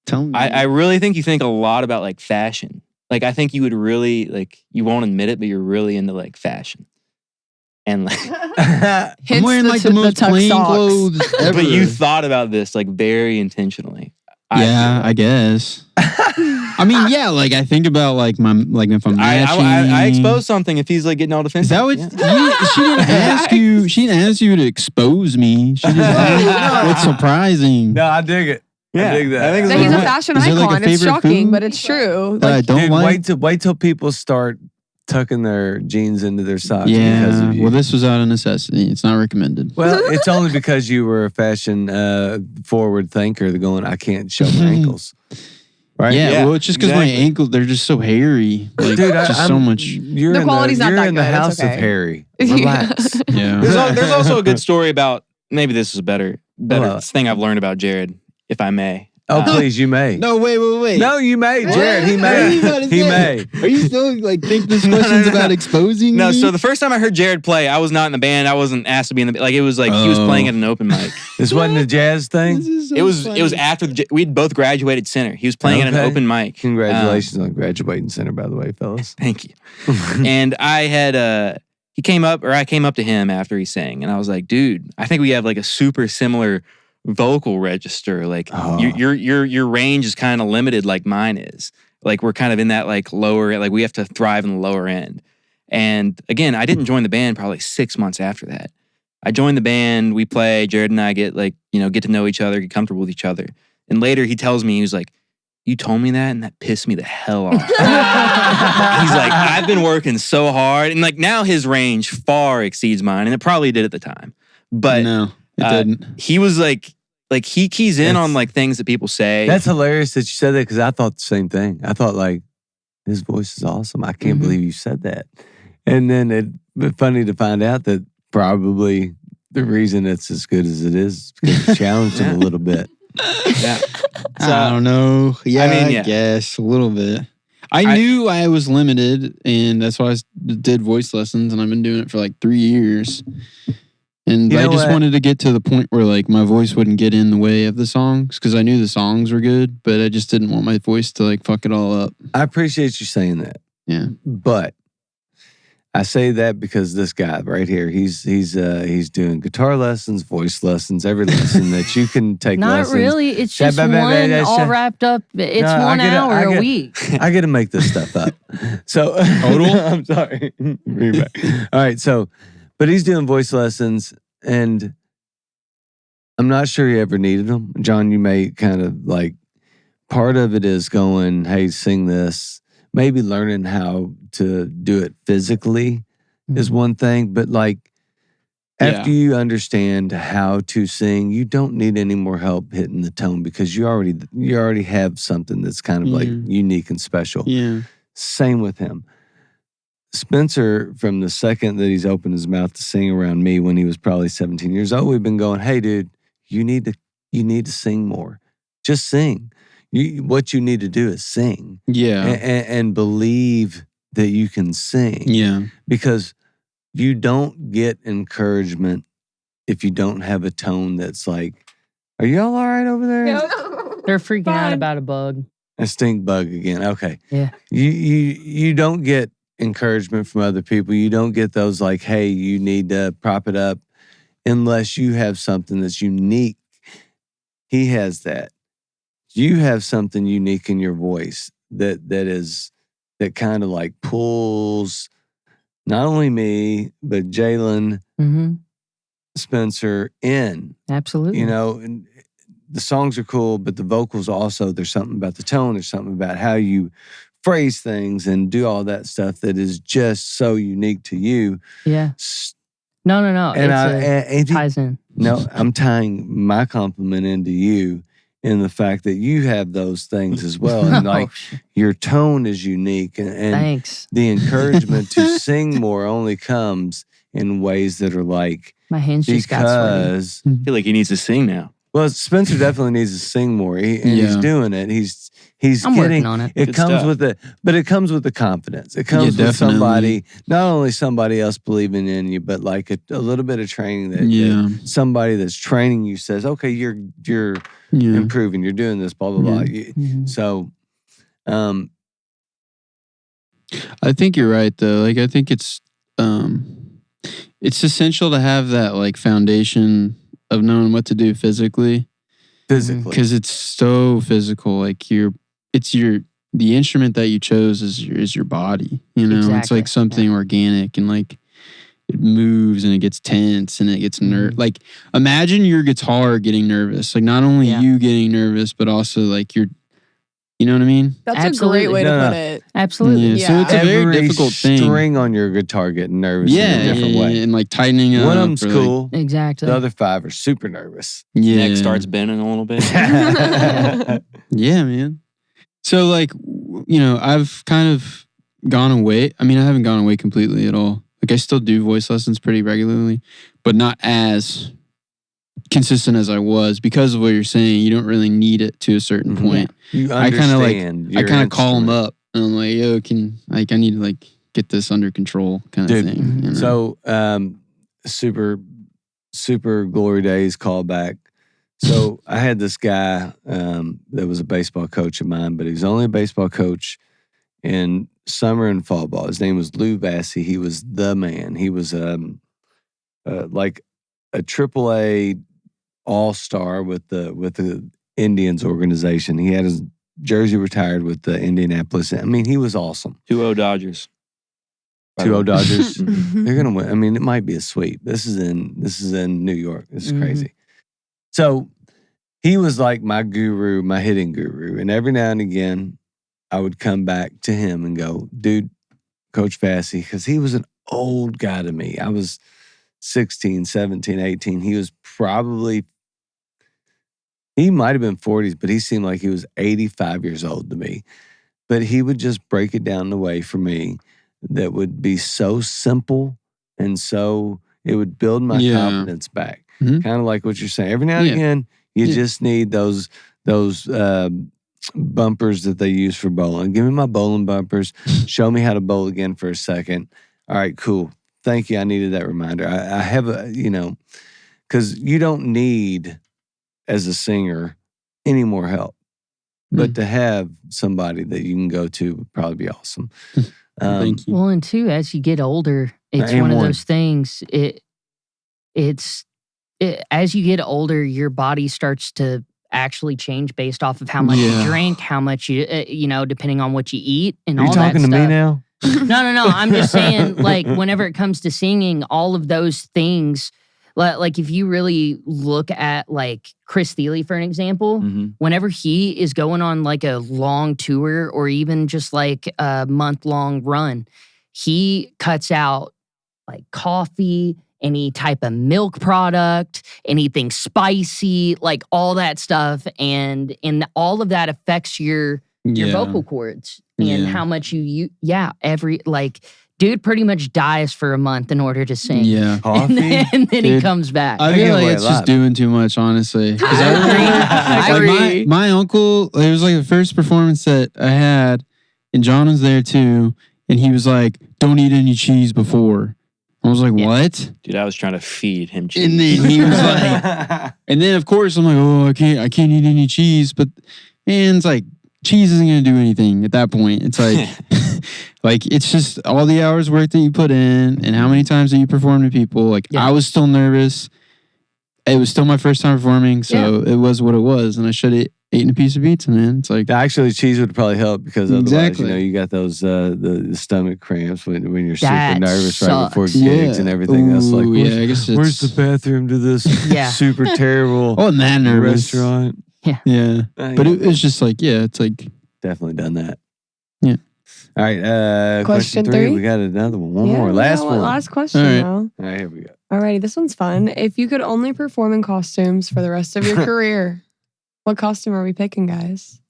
Tell me. I really think you think a lot about like fashion. Like I think you would really like you won't admit it, but you're really into like fashion. And like I'm wearing like the most tuck plain socks. clothes ever. but you thought about this like very intentionally. Yeah, feel I guess. I mean, yeah, like I think about like my if I'm matching. I expose something if he's like getting all defensive. Is that what Yeah. she didn't ask you? She didn't ask you to expose me. She just asked what's surprising. No, I dig it. Yeah, I dig that. I think That it's he's a what- fashion Is there, like, a icon. It's favorite shocking, food but it's true. that I Like, don't Dude, like. wait till people start tucking their jeans into their socks because Yeah. of you. Well, this was out of necessity. It's not recommended. Well, it's only because you were a fashion forward thinker going, I can't show my ankles. Right? Yeah, well, it's just because my exactly. ankles, they're just so hairy. Like, Dude, just so much. You're The in quality's not you're that in the good. It's house of okay. Harry. Relax. Yeah. There's also a good story about, maybe this is a better Well, thing I've learned about Jared, if I may. Oh, please, you may. No, wait. No, you may, What? Jared. He What are you about may. to He say? may. Are you still like think this question's about exposing No, me? so the first time I heard Jared play, I was not in the band. I wasn't asked to be in the band. Like, it was like he was playing at an open mic. This wasn't a jazz thing. This is so It was funny. after we'd both graduated center. He was playing at an Okay. open mic. Congratulations on graduating center, by the way, fellas. Thank you. And I had I came up to him after he sang, and I was like, dude, I think we have like a super similar vocal register. Like Oh. your range is kind of limited like mine is. Like we're kind of in that like lower, like we have to thrive in the lower end. And again, I didn't join the band probably 6 months after that. I joined the band, we play, Jared and I get to know each other, get comfortable with each other. And later he tells me, he was like, you told me that and that pissed me the hell off. He's like, I've been working so hard. And like now his range far exceeds mine. And it probably did at the time. But no, it didn't. he was like he keys in on like things that people say. That's hilarious that you said that because I thought the same thing. I thought like, his voice is awesome. I can't believe you said that. And then it's funny to find out that probably the reason it's as good as it is because you challenged him a little bit. Yeah. I don't know. Yeah, I yeah. guess a little bit. I knew I was limited, and that's why I did voice lessons, and I've been doing it for like 3 years. And You I know just what? wanted to get to the point where like my voice wouldn't get in the way of the songs because I knew the songs were good, but I just didn't want my voice to like fuck it all up. I appreciate you saying that. Yeah. But I say that because this guy right here, he's doing guitar lessons, voice lessons, every lesson that you can take Not lessons. really. It's just Ba- ba- ba- one ba- all ba- wrapped up. It's No, I 1 get it, hour I a get it. week. I get to make this stuff up. So Total? I'm sorry. Bring it back. All right. So, but he's doing voice lessons, and I'm not sure he ever needed them. John, you may kind of like part of it is going, hey, sing this. Maybe learning how to do it physically is one thing, but like after you understand how to sing, you don't need any more help hitting the tone because you already have something that's kind of like unique and special. Yeah. Same with him. Spencer, from the second that he's opened his mouth to sing around me when he was probably 17 years old, we've been going, hey, dude, you need to sing more. Just sing. What you need to do is sing. Yeah. And believe that you can sing. Yeah. Because you don't get encouragement if you don't have a tone that's like, are y'all all right over there? They're freaking out about a bug. A stink bug again. Okay. Yeah. You don't get encouragement from other people. You don't get those like, hey, you need to prop it up unless you have something that's unique. He has that. You have something unique in your voice that kind of like pulls not only me, but Jalen, Spencer in. Absolutely. You know, and the songs are cool, but the vocals also, there's something about the tone, there's something about how you phrase things and do all that stuff that is just so unique to you. Yeah. No. And It ties in. No, I'm tying my compliment into you in the fact that you have those things as well. And like your tone is unique. And Thanks. The encouragement to sing more only comes in ways that are like, my hands just got sweaty. I feel like he needs to sing now. Well, Spencer definitely needs to sing more. He's doing it. He's I'm getting working on it. It Good comes stuff. with it, but it comes with the confidence. It comes with somebody, not only somebody else believing in you, but like a little bit of training that somebody that's training you says, okay, you're improving, you're doing this, blah blah blah. So, I think you're right though. Like I think it's essential to have that like foundation of knowing what to do physically because it's so physical. Like the instrument that you chose is your body. You know, it's like something organic and like it moves and it gets tense and it gets Like imagine your guitar getting nervous. Like not only you getting nervous, but also like your You know what I mean? That's Absolutely. a great way No, to no. put it. Absolutely. Yeah. So it's a Every very difficult thing. string on your guitar getting nervous in a different way. and like tightening up. One of them's or, like, cool. Exactly. The other 5 are super nervous. yeah. Neck starts bending a little bit. Yeah, man. So like, I've kind of gone away. I mean, I haven't gone away completely at all. Like I still do voice lessons pretty regularly, but not as consistent as I was because of what you're saying. You don't really need it to a certain point. You I understand. I kind of call them up and I'm like, yo, I need to like get this under control kind of Dude, thing. You know? So, super glory days callback. So I had this guy that was a baseball coach of mine, but he was only a baseball coach in summer and fall ball. His name was Lou Bassi. He was the man. He was like a AAA all-star with the Indians organization. He had his jersey retired with the Indianapolis. I mean, he was awesome. 2-0 Dodgers. 2-0 Dodgers. Mhm. They're gonna win. I mean, it might be a sweep. This is in New York. This is crazy. So he was like my guru, my hitting guru. And every now and again, I would come back to him and go, dude, Coach Bassi, because he was an old guy to me. I was 16, 17, 18. He was he might have been 40s, but he seemed like he was 85 years old to me. But he would just break it down the way for me that would be so simple and so it would build my confidence back. Mhm. Kind of like what you're saying. Every now and again, you just need those bumpers that they use for bowling. Give me my bowling bumpers. Show me how to bowl again for a second. All right, cool. Thank you. I needed that reminder. I have because you don't need, as a singer, any more help. But to have somebody that you can go to would probably be awesome. Thank you. Well, and two, as you get older, it's And one of one. those things. As you get older, your body starts to actually change based off of how much you drink, how much you, depending on what you eat, and Are you all that talking to stuff. me now? No. I'm just saying, like, whenever it comes to singing, all of those things, like if you really look at like Chris Thiele, for an example, whenever he is going on like a long tour or even just like a month-long run, he cuts out like coffee, any type of milk product, anything spicy, like all that stuff. And all of that affects your vocal cords and how much you dude pretty much dies for a month in order to sing. Yeah. Coffee? And then he comes back. I feel like it's just doing too much, honestly. 'Cause I agree. My uncle, it was like the first performance that I had, and John was there too, and he was like, "Don't eat any cheese before." I was like, "What?" Dude, I was trying to feed him cheese. And then he was like, and then of course I'm like, "Oh, I can't eat any cheese." But man, it's like cheese isn't gonna do anything at that point. It's like, like it's just all the hours work that you put in and how many times that you perform to people. Like I was still nervous. It was still my first time performing, so it was what it was, and I should have eaten a piece of pizza, man. It's like Actually, cheese would probably help because otherwise, Exactly. you got those the stomach cramps when you're That super nervous right before sucks. gigs and everything. That's like, Ooh, I guess where's the it's bathroom to this super terrible oh, that nervous. restaurant? Yeah, but it was just like it's like definitely done that. Yeah. All right. Question 3. 3? We got another one. One Yeah, more. we Last got one. Last question, All right. though. All right, here we go. Alrighty, this one's fun. If you could only perform in costumes for the rest of your career, what costume are we picking, guys?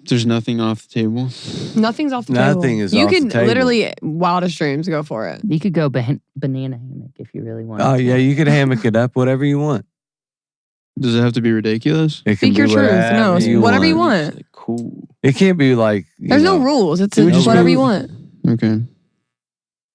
there's nothing off the table. Nothing's off the table. Nothing is You off the can table. literally, wildest dreams, go for it. You could go banana hammock if you really want. Oh yeah, you could hammock it up, whatever you want. Does it have to be ridiculous? It can Speak your be truth. whatever No, you whatever you want. want. Like, cool. It can't be like There's no rules. It's It would just whatever be- you want. Okay.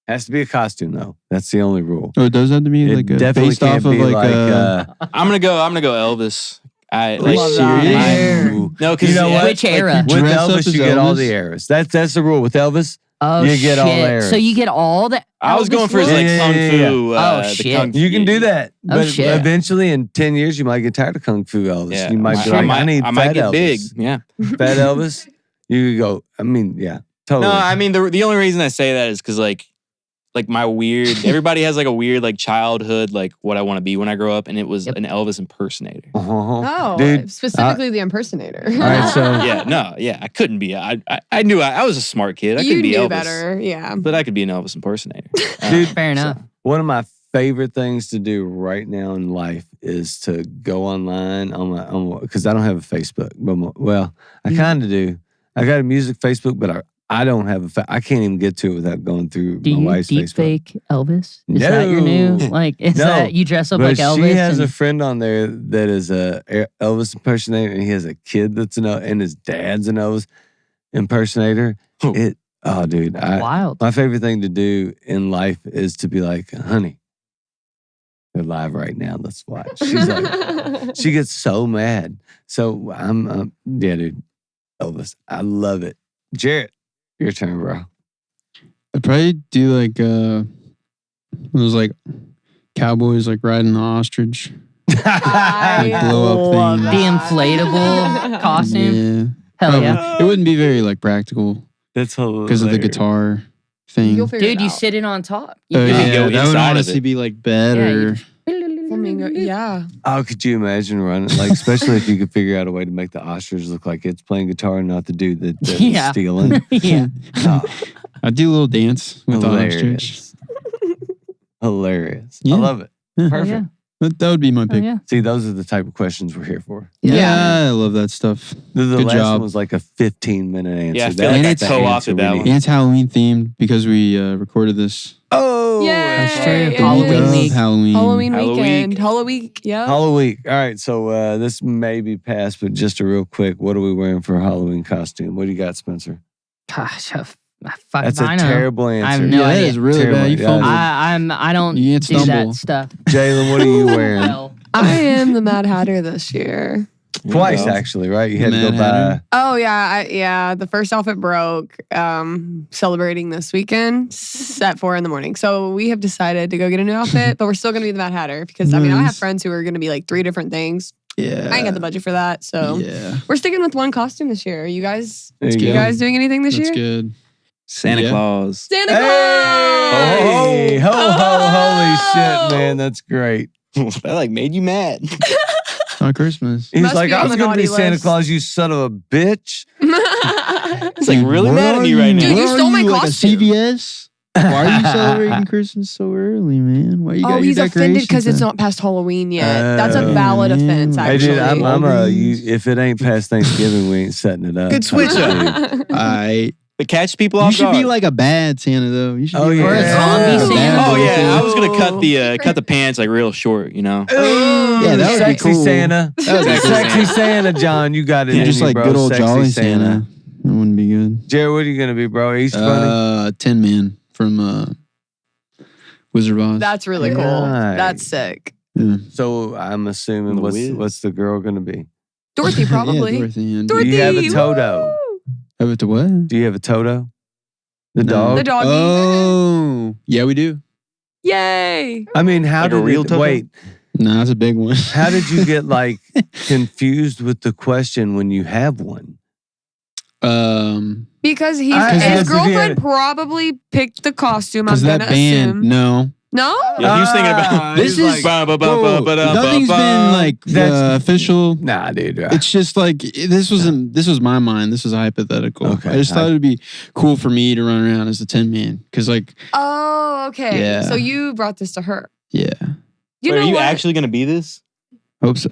Has to be a costume though. That's the only rule. Oh, it does have to be It like definitely based off can't of be like, I'm gonna go Elvis. Are you serious? No, because You know what? Which era? With Dress up Elvis, as you get all Elvis? the eras. That's the rule with Elvis. Oh, You get all shit. eras. So you get all the. I was going for his Elvis like Yeah, kung yeah, fu. yeah. Oh, the shit. kung fu- You can do that, Oh, but shit. eventually in 10 years you might get tired of Kung Fu Elvis. Yeah, You might be I like, might, I need I might fat get Elvis. big. Yeah. Fat Elvis. You could go. I mean, yeah, totally. No, I mean the only reason I say that is because like my weird. Everybody has like a weird like childhood like what I want to be when I grow up, and it was Yep. an Elvis impersonator. Oh, Dude, specifically the impersonator. All right, so I couldn't be. I knew I was a smart kid. I you could be knew Elvis, better, yeah. but I could be an Elvis impersonator. Dude, Fair enough. one of my favorite things to do right now in life is to go online on because I don't have a Facebook. Well, I kind of do. I got a music Facebook, but I don't have I can't even get to it without going through Do my you wife's deep Facebook. fake Elvis? Is that your new is No. that you dress up But like Elvis? she has a and- friend on there that is a Elvis impersonator, and he has a kid that's and his dad's an Elvis impersonator. Oh. Dude, wild. my favorite thing to do in life is to be like, honey, they're live right now. Let's watch. She's like, she gets so mad. So yeah, dude, Elvis, I love it. Jared, your turn, bro. I'd probably do like those like cowboys like riding the ostrich. I blow up love thing. The that. inflatable costume. Yeah. Hell Probably. yeah. It wouldn't be very like practical That's hilarious. because of the guitar thing. You'll figure Dude, it you out. sit it on top. Oh, You can yeah, go that would inside of honestly it. be like better. Flamingo, yeah. Oh, could you imagine running? Like, especially if you could figure out a way to make the ostrich look like it's playing guitar and not the dude that's Yeah. stealing. yeah. Oh, I'd do a little dance with the ostrich. hilarious. Hilarious. Yeah. I love it. Yeah. Perfect. Yeah. That would be my Oh, pick. yeah. See, those are the type of questions we're here for. Yeah, I love that stuff. The Good last job. one was like a 15-minute answer. Yeah, I feel That's like I the co-opted answer we that need. one. And it's Halloween themed because we recorded this. Oh, Yay! that's true. right. Halloween Love week. Halloween. Halloween Halloween. weekend. Halloween, yeah. Halloween. All right, so this may be past, but just a real quick, what are we wearing for a Halloween costume? What do you got, Spencer? Gosh, fuck, That's I a know. terrible answer. I have no Yeah, that idea. is really Terrible. bad. You Yeah. fumbled. I don't You can't do stumble. that stuff. Jalen, what are you wearing? Well, I am the Mad Hatter this year. Twice, Yeah. actually, right? You had to go Mad buy. Hatter. Oh yeah, the first outfit broke. Celebrating this weekend at 4 a.m. So we have decided to go get a new outfit, but we're still gonna be the Mad Hatter because I have Nice. friends who are gonna be like 3 different things. Yeah. I ain't got the budget for that, so Yeah. we're sticking with one costume this year. Are you guys, There That's you you go. guys doing anything this That's year? good. Santa Yeah. Claus. Santa Hey! Claus! Holy shit, man. That's great. That like made you mad. On Christmas. He's Must like, be I on was the going to be naughty Santa list. Claus, you son of a bitch. It's like really Where mad at are me right now. Dude, you Where stole are my like a costume. CVS? Why are you celebrating Christmas so early, man? Why you got Oh, your he's offended because it's decorations not past Halloween yet. That's a Oh, valid man. offense, Hey, Hey, actually. dude, I'm Walgreens. if it ain't past Thanksgiving, we ain't setting it up. Good switch up. up? I. To catch people You off should guard. be like a bad Santa though. You should Oh, be yeah. Or a like zombie a Santa. bad Oh boy yeah, Santa. I was gonna cut the pants like real short, you know. Yeah, that would be Sexy cool. Santa. That would be cool. Sexy Santa, John. You got it. Yeah, in just you, like bro. good old Sexy jolly Santa. That wouldn't be good. Jared, what are you going to be, bro? Easter Bunny? Tin Man from Wizard of Oz. That's really cool. Nice. That's sick. Yeah. So I'm assuming The what's Wiz. the girl going to be? Dorothy, probably. Yeah, Dorothy. And Dorothy. Do you have a Woo! Toto? Have it to what? Do you have a Toto? The No. dog? The doggy. Oh, yeah, we do. Yay. I mean, how Like a did real it, Toto? wait, No, that's a big one. how did you get like confused with the question when you have one? Because I- his Because girlfriend probably picked the costume, I'm Because going that to band, assume. no. No? Yeah, he was thinking about This he's is- like, Whoa, nothing's been like official. nah, dude. It's just like this was my mind. This was a hypothetical. Okay. I just thought it'd be cool for me to run around as the Tin Man because, like, Oh, okay. Yeah. So you brought this to her. yeah, You Wait, know are you what? actually gonna be this? hope so.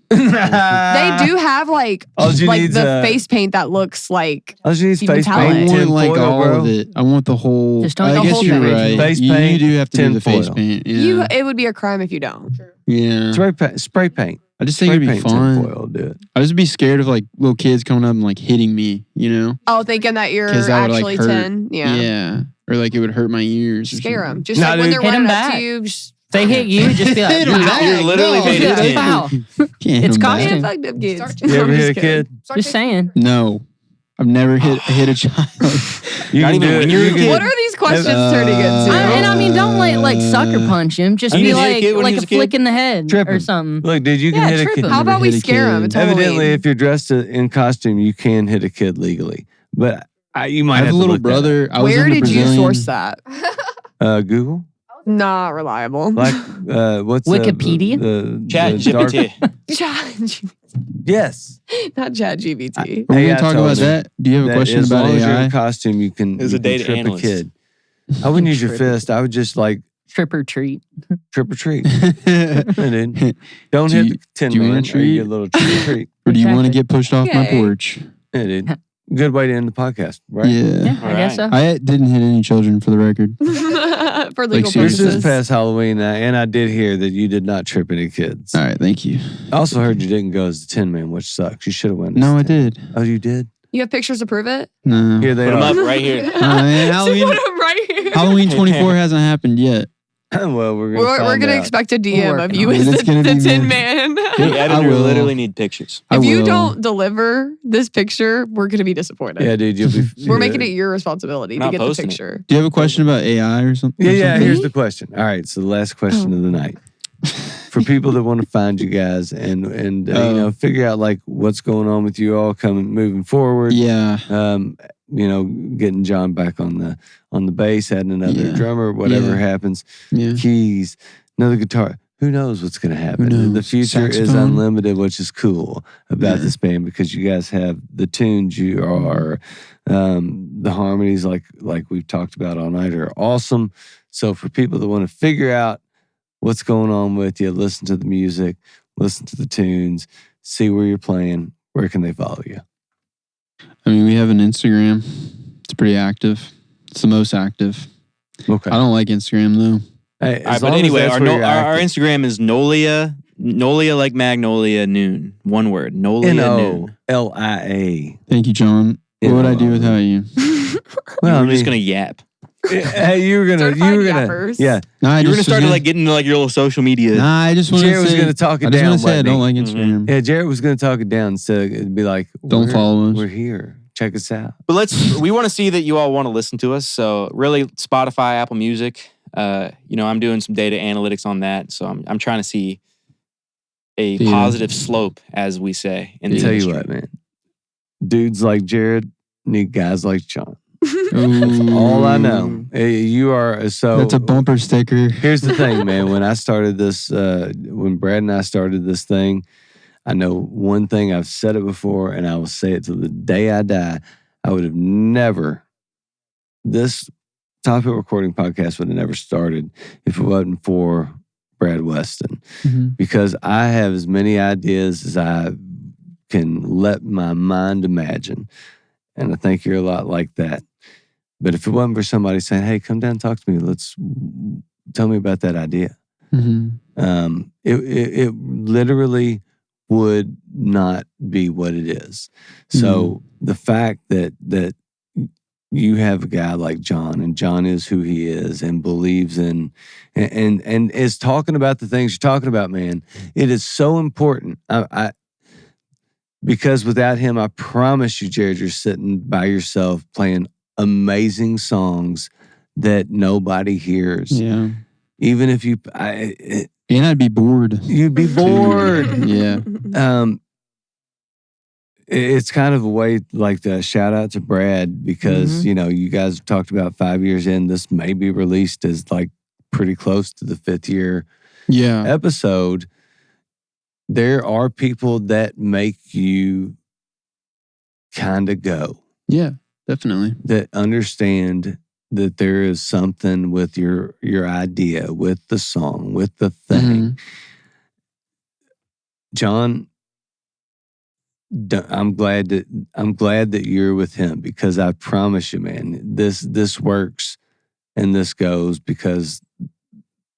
They do have like All you like need's the a- face paint that looks like All you need is Even face talent. I paint, want tin like foil, all bro. of it. I want the whole. Just don't I the guess whole you're thing. right. Face you paint, do have to tin do the face foil. paint. Yeah. you. It would be a crime if you don't. yeah. Spray paint. I just think Spray it'd be paint, tin fun. foil, do it. I just be scared of like little kids coming up and like hitting me. You know. Oh, thinking that you're 'Cause that would, like, actually hurt. 10. Yeah. Yeah. Or like it would hurt my ears. Or Scare them. something. Just Nah, like when dude. they're Hit 'em running up back. to you. Just, If they hit you, just be like, Hit 'em "Wow." back. You're literally No, made Just it be like, tin. "Wow." Can't It's hit 'em back. costume. fuck them kids. You ever I'm hit just a kid? kidding. Just saying. No, I've never hit a child. You Not can even do when it. you're You a can- kid. What are these questions turning into? And I mean, don't like sucker punch him. Just You be didn't hit a like kid when he like was a a kid? flick in the head Trip or him. something. Look, dude, you can Yeah, hit a trip kid. him. How about we Hit a scare them? kid. It's Halloween. Evidently, if you're dressed in costume, you can hit a kid legally. But you might I have have a to little look that up. brother. I was Where in the did you Brazilian- source that? Google? Not reliable. Like, what's Wikipedia? ChatGPT. Yes. Not ChatGPT. Are we AI gonna talk told about me that? Do you have a question as about long as you're AI? in costume, you can, As you a can data trip analyst. a kid. I wouldn't use your Trip. fist. I would just like Trip or treat. trip or treat. Yeah, dude. Don't Do hit you- the 10 do you want a million or you get treat? a little trick or treat. Or do you want to Exactly. get pushed off my Yay. porch? Yeah, dude. Good way to end the podcast, right? Yeah. Yeah, I guess so. I didn't hit any children for the record. For legal seriously. This is purposes. past Halloween, and I did hear that you did not trip any kids. All right, thank you. I also heard you didn't go as the 10 man, which sucks. You should have went. as No, the I 10. did. Oh, you did? You have pictures to prove it? No. Here they Put them are. up right here. Man, Halloween, Put 'em right here. Halloween 24 hasn't happened yet. Well, we're gonna We're find gonna out. expect a DM of Working you on it. as It's gonna the be Tin me. Man. The I editor will. literally need pictures. I If you will. don't deliver this picture, we're gonna be disappointed. Yeah, dude, you'll be. We're making it your responsibility Not to get the posting it. picture. Do you have a question about AI or something? Yeah, or yeah. something? Here's the question. All right, so the last question of the night. For people that want to find you guys and figure out like what's going on with you all moving forward. Yeah. Getting John back on the bass, adding another Yeah. drummer, whatever Yeah. happens, Yeah. keys, another guitar. Who knows what's going to happen? Who knows? The future is Saxophone. unlimited, which is cool about Yeah. this band because you guys have the tunes. You are the harmonies, like we've talked about all night, are awesome. So for people that want to figure out what's going on with you, listen to the music, listen to the tunes, see where you're playing. Where can they follow you? I mean, we have an Instagram. It's pretty active. It's the most active. Okay. I don't like Instagram though. Hey, All right, but anyway, our Instagram is Nolia like Magnolia Noon. One word. Nolia Noon. Nolia. Thank you, John. What would I do without you? Well, We're just gonna yap. Hey, you were gonna, Certified yappers. yeah. Nah, You were gonna start to like get into like your little social media. Nah, I just want to Jared was say. gonna talk it I just down. want to say I wasn't don't he? like Instagram. Yeah, Jared was gonna talk it down, so it'd be like, Don't follow us. We're here. Check us out. But we want to see that you all want to listen to us. So really, Spotify, Apple Music. I'm doing some data analytics on that. So I'm trying to see a Yeah. positive slope, as we say. In the Tell you industry. what, man. Dudes like Jared need guys like John. Ooh. All I know. You are so. That's a bumper sticker. Here's the thing, man. When I started this, when Brad and I started this thing, I know one thing. I've said it before, and I will say it till the day I die. I would have never. This Topic Recording Podcast would have never started if it wasn't for Brad Weston, Mhm. because I have as many ideas as I can let my mind imagine, and I think you're a lot like that. But if it wasn't for somebody saying, "Hey, come down and talk to me. Let's tell me about that idea," Mhm. it literally would not be what it is. So the fact that you have a guy like John, and John is who he is, and believes in, and is talking about the things you're talking about, man. It is so important. Because without him, I promise you, Jared, you're sitting by yourself playing amazing songs that nobody hears. Yeah. Even if you, And I'd be bored. you'd be bored. Yeah. It's kind of a way like the shout out to Brad because, you guys have talked about 5 years in. This may be released as like pretty close to the 5th year Yeah. episode. There are people that make you kind of go, Yeah. Definitely. that understand that there is something with your idea, with the song, with the thing. John, I'm glad that you're with him, because I promise you, man, this works and this goes because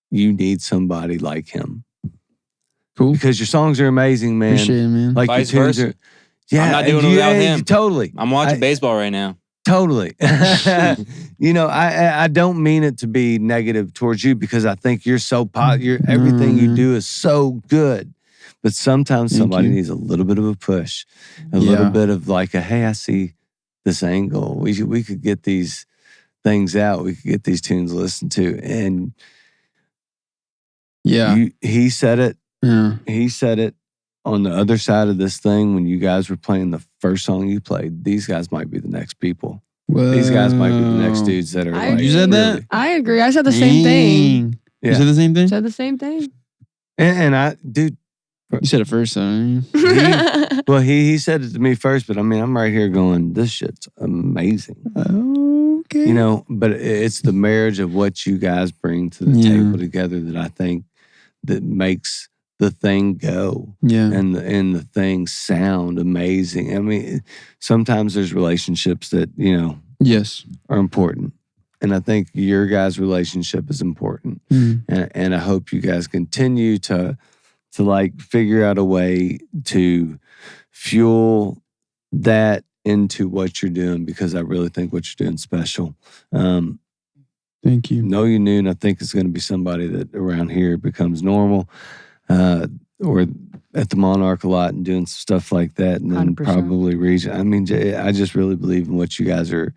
you need somebody like him. Cool. Because your songs are amazing, man. Appreciate it, man. Like Vice your tunes versa. are. Yeah, I'm not doing it without him. Totally. I'm watching baseball right now. Totally. I don't mean it to be negative towards you, because I think you're so everything you do is so good. But sometimes Thank somebody you. needs a little bit of a push, a little bit of like hey, I see this angle. We could get these things out. We could get these tunes listened to. And Yeah. he said it. Yeah. He said it on the other side of this thing when you guys were playing the first song you played. These guys might be the next people. These guys might be the next dudes that are I like. You said that? really- I agree. I said the same thing. Dang. Yeah. You said the same thing? Said the same thing. And I, dude, You said it first, though. well, he said it to me first, but I mean, I'm right here going, this shit's amazing. Okay. You know, but it's the marriage of what you guys bring to the Yeah. table together that I think that makes the thing go Yeah. and the thing sound amazing. I mean, sometimes there's relationships that, you know, Yes. are important. And I think your guys' relationship is important. Mm. And I hope you guys continue to like figure out a way to fuel that into what you're doing, because I really think what you're doing is special. Thank you. Nolia Noon, I think, is going to be somebody that around here becomes normal, or at the Monarch a lot and doing stuff like that, and then 100%. probably region. I mean, I just really believe in what you guys are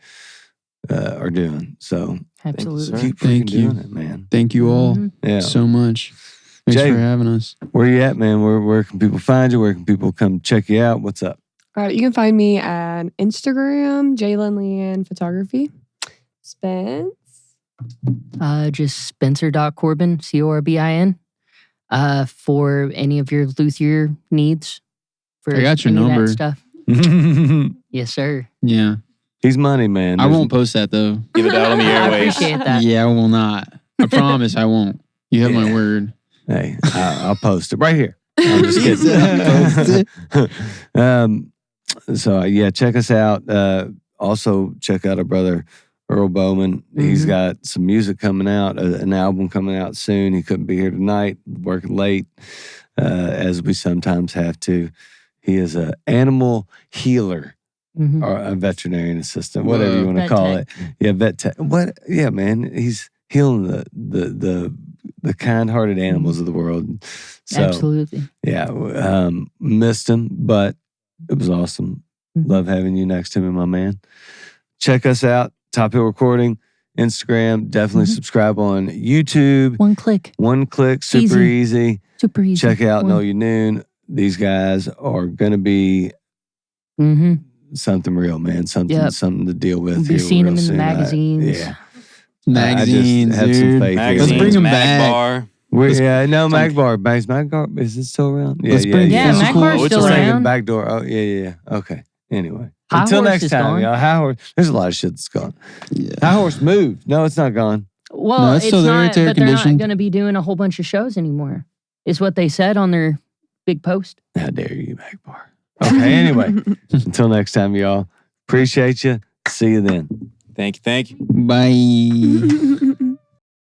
doing. So Absolutely. keep Thank freaking you. doing it, man. Thank you all Mhm. Yeah. so much. Thanks Jay, for having us. Where you at, man? Where can people find you? Where can people come check you out? What's up? All right, you can find me at Instagram, Jalen Leanne Photography. Spence. Just Spencer.Corbin, Corbin. For any of your luthier needs. For I got your any of that number. stuff. Yes, sir. Yeah. He's money, man. I There's- won't post that, though. Give it out on the I airwaves. appreciate that. Yeah, I will not. I promise I won't. You have my Yeah. word. Hey, I'll post it right here. I'm just He said kidding. So yeah, check us out. Also check out our brother Earl Bowman. He's Mhm. got some music coming out, an album coming out soon. He couldn't be here tonight, working late, as we sometimes have to. He is an animal healer Mhm. or a veterinarian assistant, whatever you Whoa. want to Vet call tech. it. Yeah, vet tech. What? Yeah, man. He's healing the kind-hearted animals of the world. So Absolutely. yeah, missed him, but it was awesome. Mhm. Love having you next to me, my man. Check us out, Top Hill Recording, Instagram. Definitely Mhm. subscribe on YouTube. One click. One click, super easy. Super easy. Check out Nolia Noon. These guys are gonna be Mm-hmm. something real, man. Something Yep. something to deal with. We'll be here seeing real them in the soon. magazines. Yeah. Magazines, I just have some dude. faith here. Let's bring 'em Mag back. Bar. Yeah, no, some- Magbar. Magbar, is it still around? Yeah, Let's yeah, bring yeah. Yeah, physical- Magbar's What's still the second around. Backdoor. Oh, yeah. Okay. Anyway. High Until Horse next is time, gone. y'all. High Horse. There's a lot of shit that's gone. Yeah. High Horse moved. No, it's not gone. Well, No, it's it's still there. not, It's air but they're not conditioned. going to be doing a whole bunch of shows anymore. Is what they said on their big post. How dare you, Magbar. Okay, anyway. Until next time, y'all. Appreciate you. See you then. Thank you. Bye.